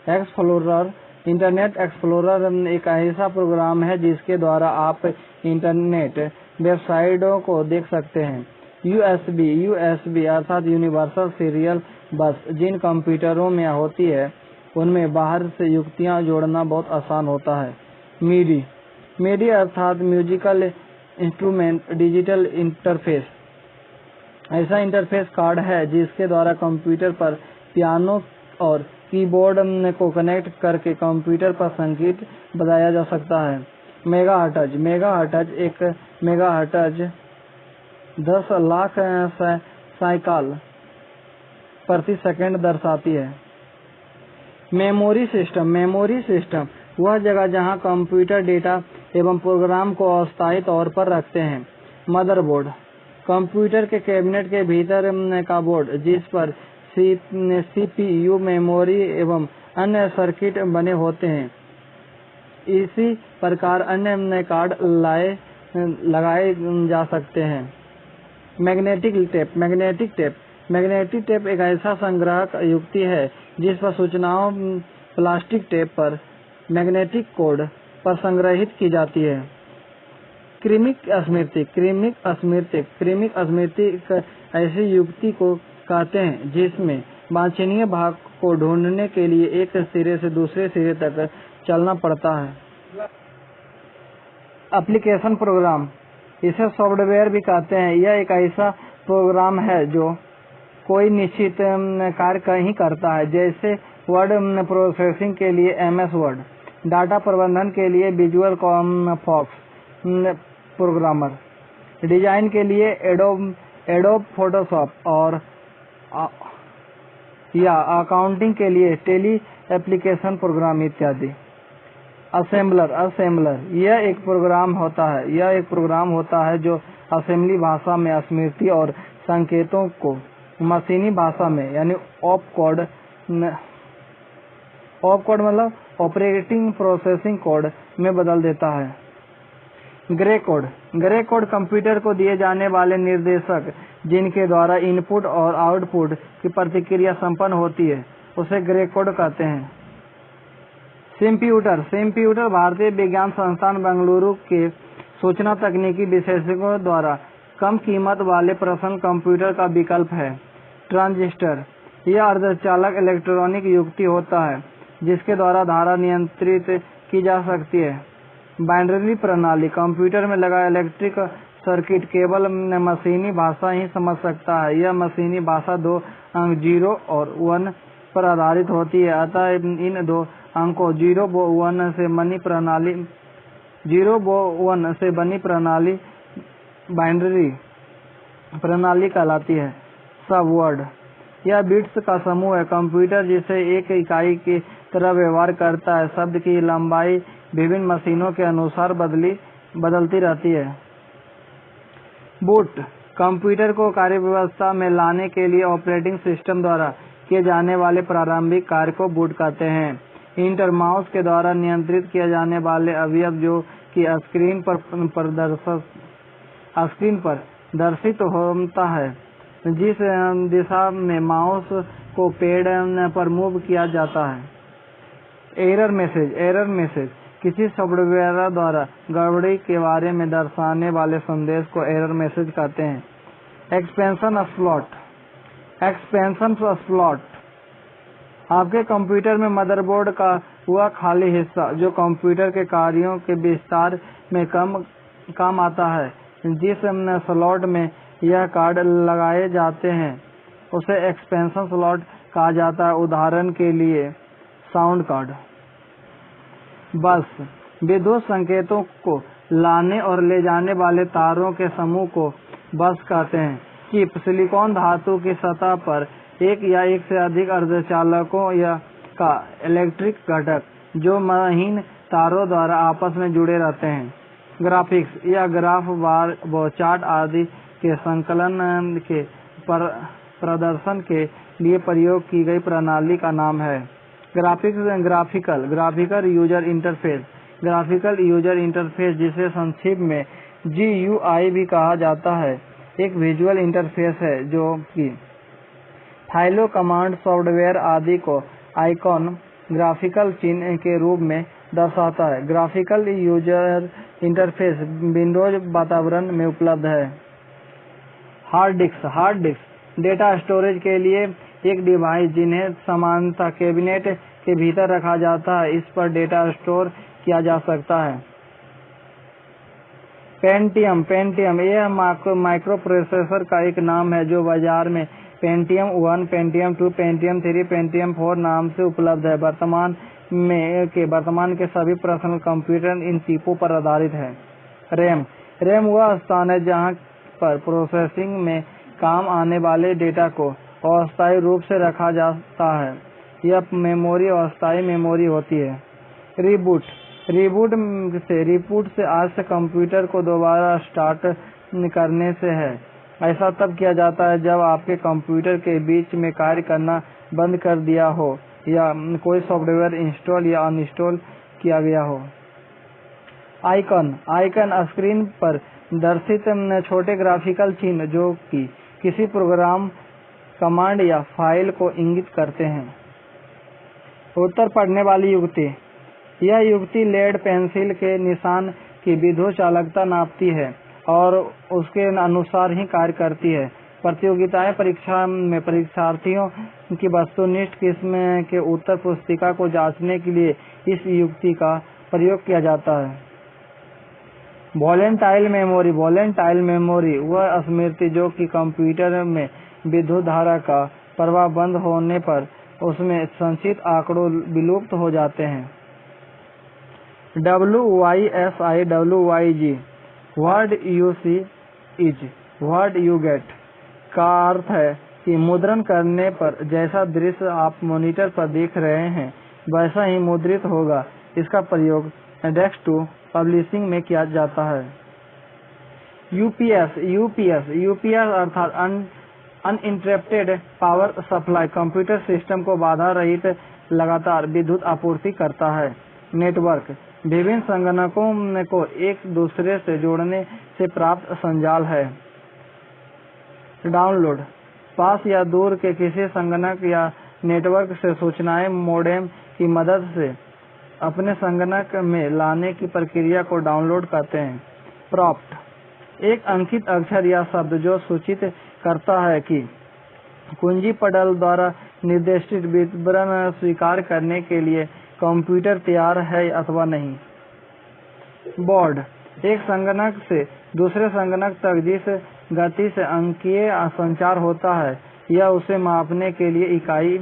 एक्सप्लोरर इंटरनेट एक्सप्लोरर एक ऐसा प्रोग्राम है जिसके द्वारा आप इंटरनेट वेबसाइटों को देख सकते हैं। यूएसबी अर्थात यूनिवर्सल सीरियल बस जिन कंप्यूटरों में होती है उनमें बाहर से युक्तियां जोड़ना बहुत आसान होता है। मिडी अर्थात म्यूजिकल इंस्ट्रूमेंट डिजिटल इंटरफेस ऐसा इंटरफेस कार्ड है जिसके द्वारा कंप्यूटर पर पियानो और कीबोर्ड को कनेक्ट करके कंप्यूटर पर संगीत बजाया जा सकता है। मेगाहर्ट्ज 10 लाख साइकिल प्रति सेकंड दर्शाती है। मेमोरी सिस्टम वह जगह जहां कंप्यूटर डेटा एवं प्रोग्राम को अस्थायी तौर पर रखते हैं। मदरबोर्ड कंप्यूटर के कैबिनेट के भीतर का बोर्ड जिस पर CPU मेमोरी एवं अन्य सर्किट बने होते हैं। इसी प्रकार अन्य कार्ड लगाए जा सकते हैं। मैग्नेटिक टेप एक ऐसा संग्राहक युक्ति है जिस पर सूचनाओं प्लास्टिक टेप पर मैग्नेटिक कोड पर संग्रहित की जाती है। क्रमिक स्मृति ऐसी युक्ति को कहते हैं जिसमें वांछनीय भाग को ढूंढने के लिए एक सिरे से दूसरे सिरे तक चलना पड़ता है। एप्लीकेशन प्रोग्राम इसे सॉफ्टवेयर भी कहते हैं। यह एक ऐसा प्रोग्राम है जो कोई निश्चित कार्य ही करता है, जैसे वर्ड प्रोसेसिंग के लिए MS वर्ड, डाटा प्रबंधन के लिए विजुअल फॉक्स प्रोग्रामर, डिजाइन के लिए एडोब फोटोशॉप और या अकाउंटिंग के लिए टेली एप्लीकेशन प्रोग्राम इत्यादि। असेंबलर यह एक प्रोग्राम होता है जो असेंबली भाषा में स्मृति और संकेतों को मशीनी भाषा में यानी ऑपकोड मतलब ऑपरेटिंग प्रोसेसिंग कोड में बदल देता है। ग्रे कोड कंप्यूटर को दिए जाने वाले निर्देशक जिनके द्वारा इनपुट और आउटपुट की प्रतिक्रिया संपन्न होती है उसे ग्रे कोड कहते हैं। सिम्प्यूटर भारतीय विज्ञान संस्थान बेंगलुरु के सूचना तकनीकी विशेषज्ञों द्वारा कम कीमत वाले पर्सनल कंप्यूटर का विकल्प है। ट्रांजिस्टर यह अर्धचालक इलेक्ट्रॉनिक युक्ति होता है जिसके द्वारा धारा नियंत्रित की जा सकती है। बाइनरी प्रणाली कंप्यूटर में लगा इलेक्ट्रिक सर्किट केवल मशीनी भाषा ही समझ सकता है। यह मशीनी भाषा 2 अंक 0 और 1 पर आधारित होती है, अतः इन 2 अंकों 0 व 1 से बनी प्रणाली बाइनरी प्रणाली कहलाती है। सबवर्ड यह बिट्स का समूह है कंप्यूटर जिसे एक इकाई की तरह व्यवहार करता है। शब्द की लंबाई विभिन्न मशीनों के अनुसार बदलती रहती है। बूट कंप्यूटर को कार्यव्यवस्था में लाने के लिए ऑपरेटिंग सिस्टम द्वारा किए जाने वाले प्रारंभिक कार्य को बूट कहते हैं। इंटर माउस के द्वारा नियंत्रित किए जाने वाले अवयव जो कि स्क्रीन पर दर्शित होता है, जिस दिशा में माउस को पेड़ पर मूव किया जाता है। एरर मैसेज किसी सॉफ्टवेयर द्वारा गड़बड़ी के बारे में दर्शाने वाले संदेश को एरर मैसेज कहते हैं। एक्सपेंशन स्लॉट आपके कंप्यूटर में मदरबोर्ड का वह खाली हिस्सा जो कंप्यूटर के कार्यों के विस्तार में काम आता है। जिस स्लॉट में यह कार्ड लगाए जाते हैं उसे एक्सपेंशन स्लॉट कहा जाता है। उदाहरण के लिए साउंड कार्ड। बस विद्युत संकेतों को लाने और ले जाने वाले तारों के समूह को बस कहते हैं। चिप सिलिकॉन धातु की सतह पर एक या एक से अधिक अर्धचालकों का इलेक्ट्रिक घटक जो महीन तारों द्वारा आपस में जुड़े रहते हैं। ग्राफिक्स या ग्राफ बार व चार्ट आदि के संकलन के प्रदर्शन के लिए प्रयोग की गई प्रणाली का नाम है। Graphical user interface. Graphical user interface, जिसे संक्षेप में GUI भी कहा जाता है, एक विजुअल इंटरफेस है जो कि फाइलों, कमांड, सॉफ्टवेयर आदि को आइकॉन, ग्राफिकल चिन्ह के रूप में दर्शाता है। ग्राफिकल यूजर इंटरफेस विंडोज वातावरण में उपलब्ध है। हार्ड डिस्क डेटा स्टोरेज के लिए एक डिवाइस जिन्हें सामान्यतः कैबिनेट के भीतर रखा जाता है। इस पर डेटा स्टोर किया जा सकता है। पेंटियम यह माइक्रो प्रोसेसर का एक नाम है जो बाजार में पेंटियम 1, पेंटियम 2, पेंटियम 3, पेंटियम 4 नाम से उपलब्ध है। वर्तमान के सभी पर्सनल कंप्यूटर इन चिपों पर आधारित है। रैम वह स्थान है जहां पर प्रोसेसिंग में काम आने वाले डेटा को अस्थायी रूप से रखा जाता है। यह मेमोरी अस्थायी मेमोरी होती है। रिबूट से आज से कंप्यूटर को दोबारा स्टार्ट करने से है। ऐसा तब किया जाता है जब आपके कंप्यूटर के बीच में कार्य करना बंद कर दिया हो या कोई सॉफ्टवेयर इंस्टॉल या अनइंस्टॉल किया गया हो। आइकन स्क्रीन पर दर्शित छोटे ग्राफिकल चिन्ह जो कि किसी प्रोग्राम, कमांड या फाइल को इंगित करते हैं। उत्तर पढ़ने वाली युक्ति। यह युक्ति लेड पेंसिल के निशान की विद्युत चालकता नापती है और उसके अनुसार ही कार्य करती है। प्रतियोगिताएं परीक्षा में परीक्षार्थियों की वस्तुनिष्ठ किस्म के उत्तर पुस्तिका को जांचने के लिए इस युक्ति का प्रयोग किया जाता है। वोलेटाइल मेमोरी वह स्मृति जो कि कंप्यूटर में विद्युत धारा का प्रवाह बंद होने पर उसमें संचित आंकड़ों विलुप्त हो जाते हैं। WYSI What you see is what you get का अर्थ है कि मुद्रण करने पर जैसा दृश्य आप मॉनिटर पर देख रहे हैं वैसा ही मुद्रित होगा। इसका प्रयोग डेस्क टू पब्लिशिंग में किया जाता है। UPS अर्थात uninterrupted power supply computer system को बाधा रहित लगातार विद्युत आपूर्ति करता है। नेटवर्क विभिन्न संगणकों को एक दूसरे से जोड़ने से प्राप्त संजाल है। डाउनलोड पास या दूर के किसी संगणक या नेटवर्क से सूचनाएं मोडेम की मदद से अपने संगणक में लाने की प्रक्रिया को डाउनलोड कहते हैं। प्रॉम्प्ट एक अंकित अक्षर या शब्द जो सूचित करता है कि कुंजी पटल द्वारा निर्दिष्ट विवरण स्वीकार करने के लिए कंप्यूटर तैयार है अथवा नहीं। बोर्ड एक संगणक से दूसरे संगणक तक जिस गति से अंकीय संचार होता है यह उसे मापने की इकाई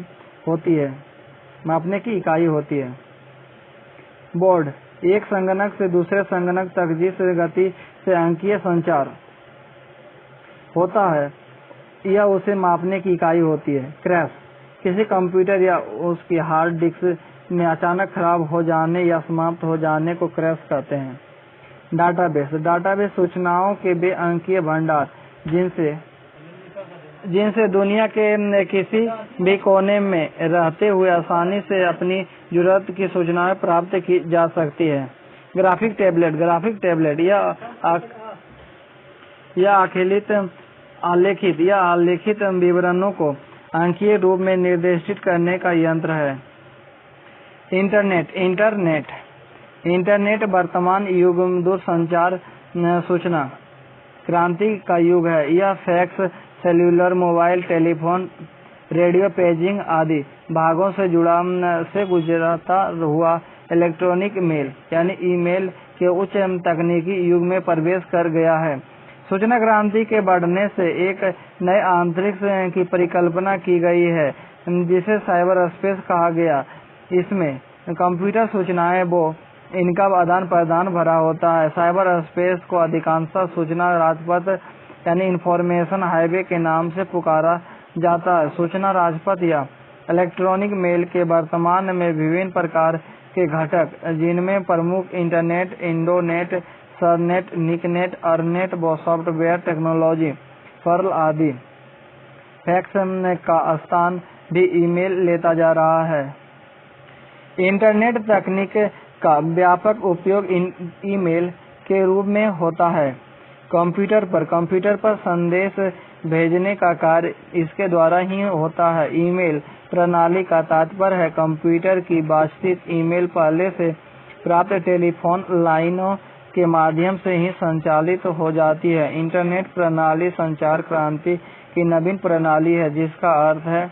होती है। बोर्ड एक संगणक से दूसरे संगणक तक जिस गति से अंकीय संचार होता है यह उसे मापने की इकाई होती है। क्रैश किसी कंप्यूटर या उसकी हार्ड डिस्क में अचानक खराब हो जाने या समाप्त हो जाने को क्रैश कहते हैं। डाटाबेस सूचनाओं के बेअंकीय भंडार जिनसे दुनिया के किसी भी कोने में रहते हुए आसानी से अपनी जरूरत की सूचनाएं प्राप्त की जा सकती है। ग्राफिक टैबलेट यह आलेखित विवरणों को अंकीय रूप में निर्दिष्ट करने का यंत्र है। इंटरनेट वर्तमान युग दूरसंचार सूचना क्रांति का युग है। यह fax, cellular, mobile telephone, radio, paging आदि भागों से गुजरता हुआ इलेक्ट्रॉनिक मेल यानी ईमेल के उच्च तकनीकी युग में प्रवेश कर गया है। सूचना क्रांति के बढ़ने से एक नए अंतरिक्ष की परिकल्पना की गई है जिसे साइबर स्पेस कहा गया। इसमें कंप्यूटर सूचनाएं इनका आदान प्रदान भरा होता है। साइबर स्पेस को अधिकांशतः सूचना राजपथ यानी इंफॉर्मेशन हाईवे के नाम से पुकारा जाता है। सूचना राजपथ या इलेक्ट्रॉनिक मेल के वर्तमान में विभिन्न प्रकार के घटक, जिनमें प्रमुख internet, Indonet, SIRNET, NICNET, ERNET, software technology, Perl आदि। फैक्स का स्थान भी ईमेल लेता जा रहा है। इंटरनेट तकनीक का व्यापक उपयोग ईमेल के रूप में होता है। कंप्यूटर पर संदेश भेजने का कार्य इसके द्वारा ही होता है। ईमेल प्रणाली का तात्पर्य है कंप्यूटर की बातचीत ईमेल पहले से प्राप्त टेलीफोन लाइनों के माध्यम से ही संचालित हो जाती है। इंटरनेट प्रणाली संचार क्रांति की नवीन प्रणाली है जिसका अर्थ है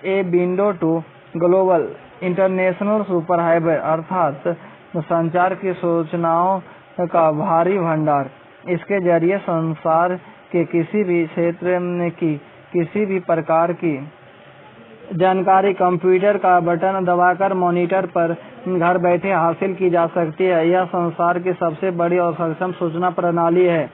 a window to global international superhighway, अर्थात संचार की सूचनाओं का भारी भंडार। इसके जरिए संसार के किसी भी क्षेत्र की किसी भी प्रकार की जानकारी कंप्यूटर का बटन दबाकर मॉनिटर पर घर बैठे हासिल की जा सकती है। यह संसार की सबसे बड़ी और सक्षम सूचना प्रणाली है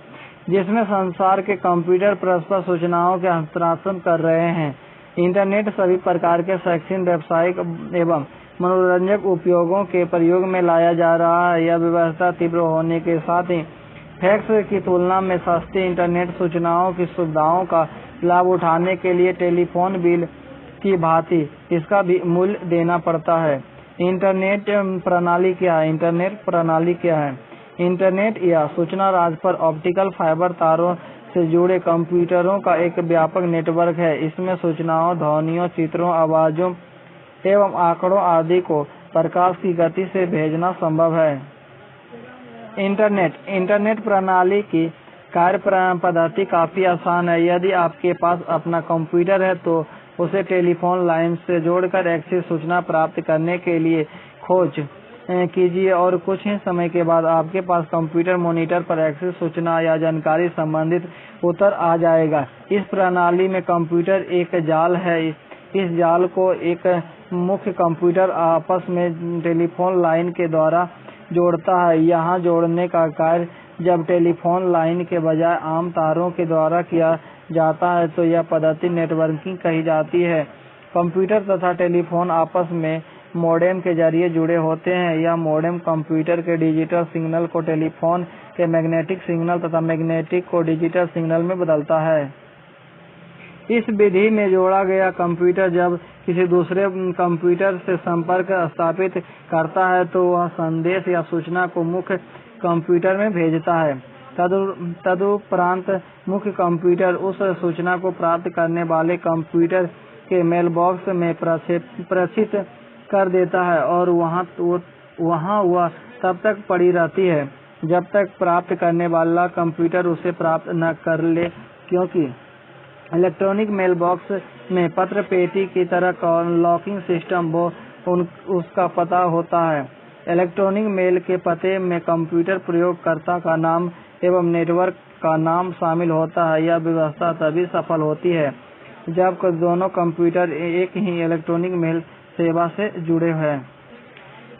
जिसमें संसार के कंप्यूटर परस्पर सूचनाओं के हस्तांतरण कर रहे हैं। इंटरनेट सभी प्रकार के शैक्षणिक, व्यावसायिक एवं मनोरंजक उपयोगों के प्रयोग में लाया जा रहा है। यह व्यवस्था तीव्र होने के साथ ही फैक्स की तुलना में सस्ती इंटरनेट सूचनाओं की सुविधाओं का लाभ उठाने के लिए टेलीफोन बिल की भांति इसका भी मूल्य देना पड़ता है। इंटरनेट प्रणाली क्या है? इंटरनेट या सूचना राजपथ ऑप्टिकल फाइबर तारों से जुड़े कंप्यूटरों का एक व्यापक नेटवर्क है। इसमें सूचनाओं, ध्वनियों, चित्रों, आवाजों एवं आंकड़ों आदि को प्रकाश की गति से भेजना संभव है। इंटरनेट प्रणाली की कार्य पद्धति काफी आसान है। यदि आपके पास अपना कंप्यूटर है तो उसे टेलीफोन लाइन से जोड़कर एक्सेस सूचना प्राप्त करने के लिए खोज कीजिए और कुछ ही समय के बाद आपके पास कंप्यूटर मॉनिटर पर एक्सेस सूचना या जानकारी संबंधित उत्तर आ जाएगा। इस प्रणाली में कंप्यूटर एक जाल है। इस जाल को एक मुख्य कंप्यूटर आपस में टेलीफोन लाइन के द्वारा जोड़ता है। यहाँ जोड़ने का कार्य जब टेलीफोन लाइन के बजाय आम तारों के द्वारा किया जाता है तो यह पद्धति नेटवर्किंग कही जाती है। कंप्यूटर तथा टेलीफोन आपस में मॉडेम के जरिए जुड़े होते हैं। यह मॉडेम कंप्यूटर के डिजिटल सिग्नल को टेलीफोन के मैग्नेटिक सिग्नल तथा मैग्नेटिक को डिजिटल सिग्नल में बदलता है। इस विधि में जोड़ा गया कंप्यूटर जब किसी दूसरे कंप्यूटर से संपर्क स्थापित करता है तो वह संदेश या सूचना को मुख्य कंप्यूटर में भेजता है। तदुपरांत मुख्य कंप्यूटर उस सूचना को प्राप्त करने वाले कंप्यूटर के मेलबॉक्स में प्रेषित कर देता है और वहाँ वह तब तक पड़ी रहती है जब तक प्राप्त करने वाला कंप्यूटर उसे प्राप्त न कर ले, क्योंकि इलेक्ट्रॉनिक मेलबॉक्स में पत्र पेटी की तरह लॉकिंग सिस्टम उसका पता होता है। इलेक्ट्रॉनिक मेल के पते में कंप्यूटर प्रयोगकर्ता का नाम एवं नेटवर्क का नाम शामिल होता है। यह व्यवस्था तभी सफल होती है जब दोनों कंप्यूटर एक ही इलेक्ट्रॉनिक मेल सेवा से जुड़े हैं।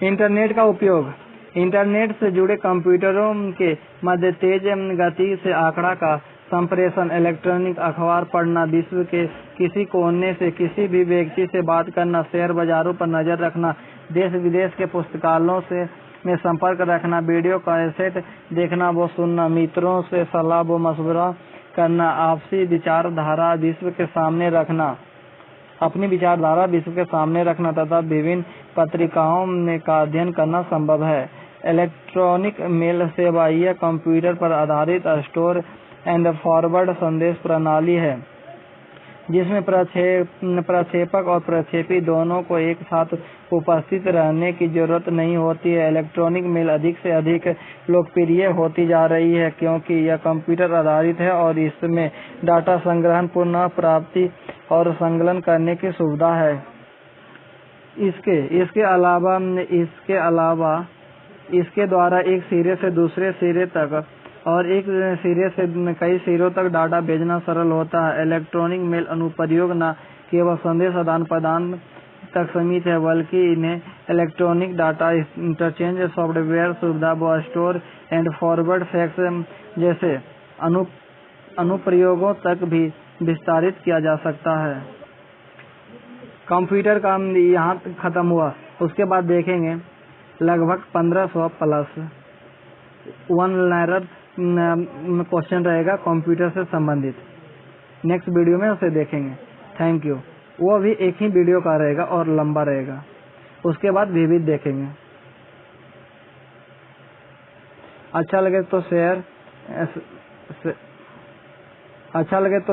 इंटरनेट का उपयोग। इंटरनेट से जुड़े कंप्यूटरों के मध्य तेज गति से आंकड़ा का संप्रेषण, इलेक्ट्रॉनिक अखबार पढ़ना, विश्व के किसी कोने से किसी भी व्यक्ति से बात करना, शेयर बाजारों पर नजर रखना, देश विदेश के पुस्तकालयों से में संपर्क रखना, वीडियो कैसेट देखना व सुनना, मित्रों से सलाह व मशवरा करना, आपसी विचारधारा विश्व के सामने रखना, अपनी विचारधारा विश्व के सामने रखना तथा विभिन्न पत्रिकाओं का अध्ययन करना संभव है। इलेक्ट्रॉनिक मेल सेवा यह कंप्यूटर पर आधारित स्टोर एंड फॉरवर्ड संदेश प्रणाली है जिसमें प्रक्षेपक और प्रक्षेपी दोनों को एक साथ उपस्थित रहने की जरूरत नहीं होती है। इलेक्ट्रॉनिक मेल अधिक से अधिक लोकप्रिय होती जा रही है क्योंकि यह कंप्यूटर आधारित है और इसमें डाटा संग्रहण, पुनः प्राप्ति और संकलन करने की सुविधा है। इसके अलावा इसके द्वारा एक सिरे से दूसरे सिरे तक और एक सिरे से कई सिरों तक डाटा भेजना सरल होता है। इलेक्ट्रॉनिक मेल अनुप्रयोग न केवल संदेश आदान प्रदान तक सीमित है, बल्कि इन्हें इलेक्ट्रॉनिक डाटा इंटरचेंज, सॉफ्टवेयर सुविधा व स्टोर एंड फॉरवर्ड फैक्स जैसे अनुप्रयोगों तक भी विस्तारित किया जा सकता है। कंप्यूटर का यहाँ खत्म हुआ। उसके बाद देखेंगे लगभग 1500 प्लस 1 लाइनर क्वेश्चन रहेगा कंप्यूटर से संबंधित। नेक्स्ट वीडियो में उसे देखेंगे। Thank you. वो भी एक ही वीडियो का रहेगा और लंबा रहेगा। उसके बाद विविध देखेंगे। अच्छा लगे तो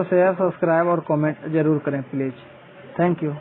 शेयर, सब्सक्राइब और कमेंट जरूर करें प्लीज। Thank you.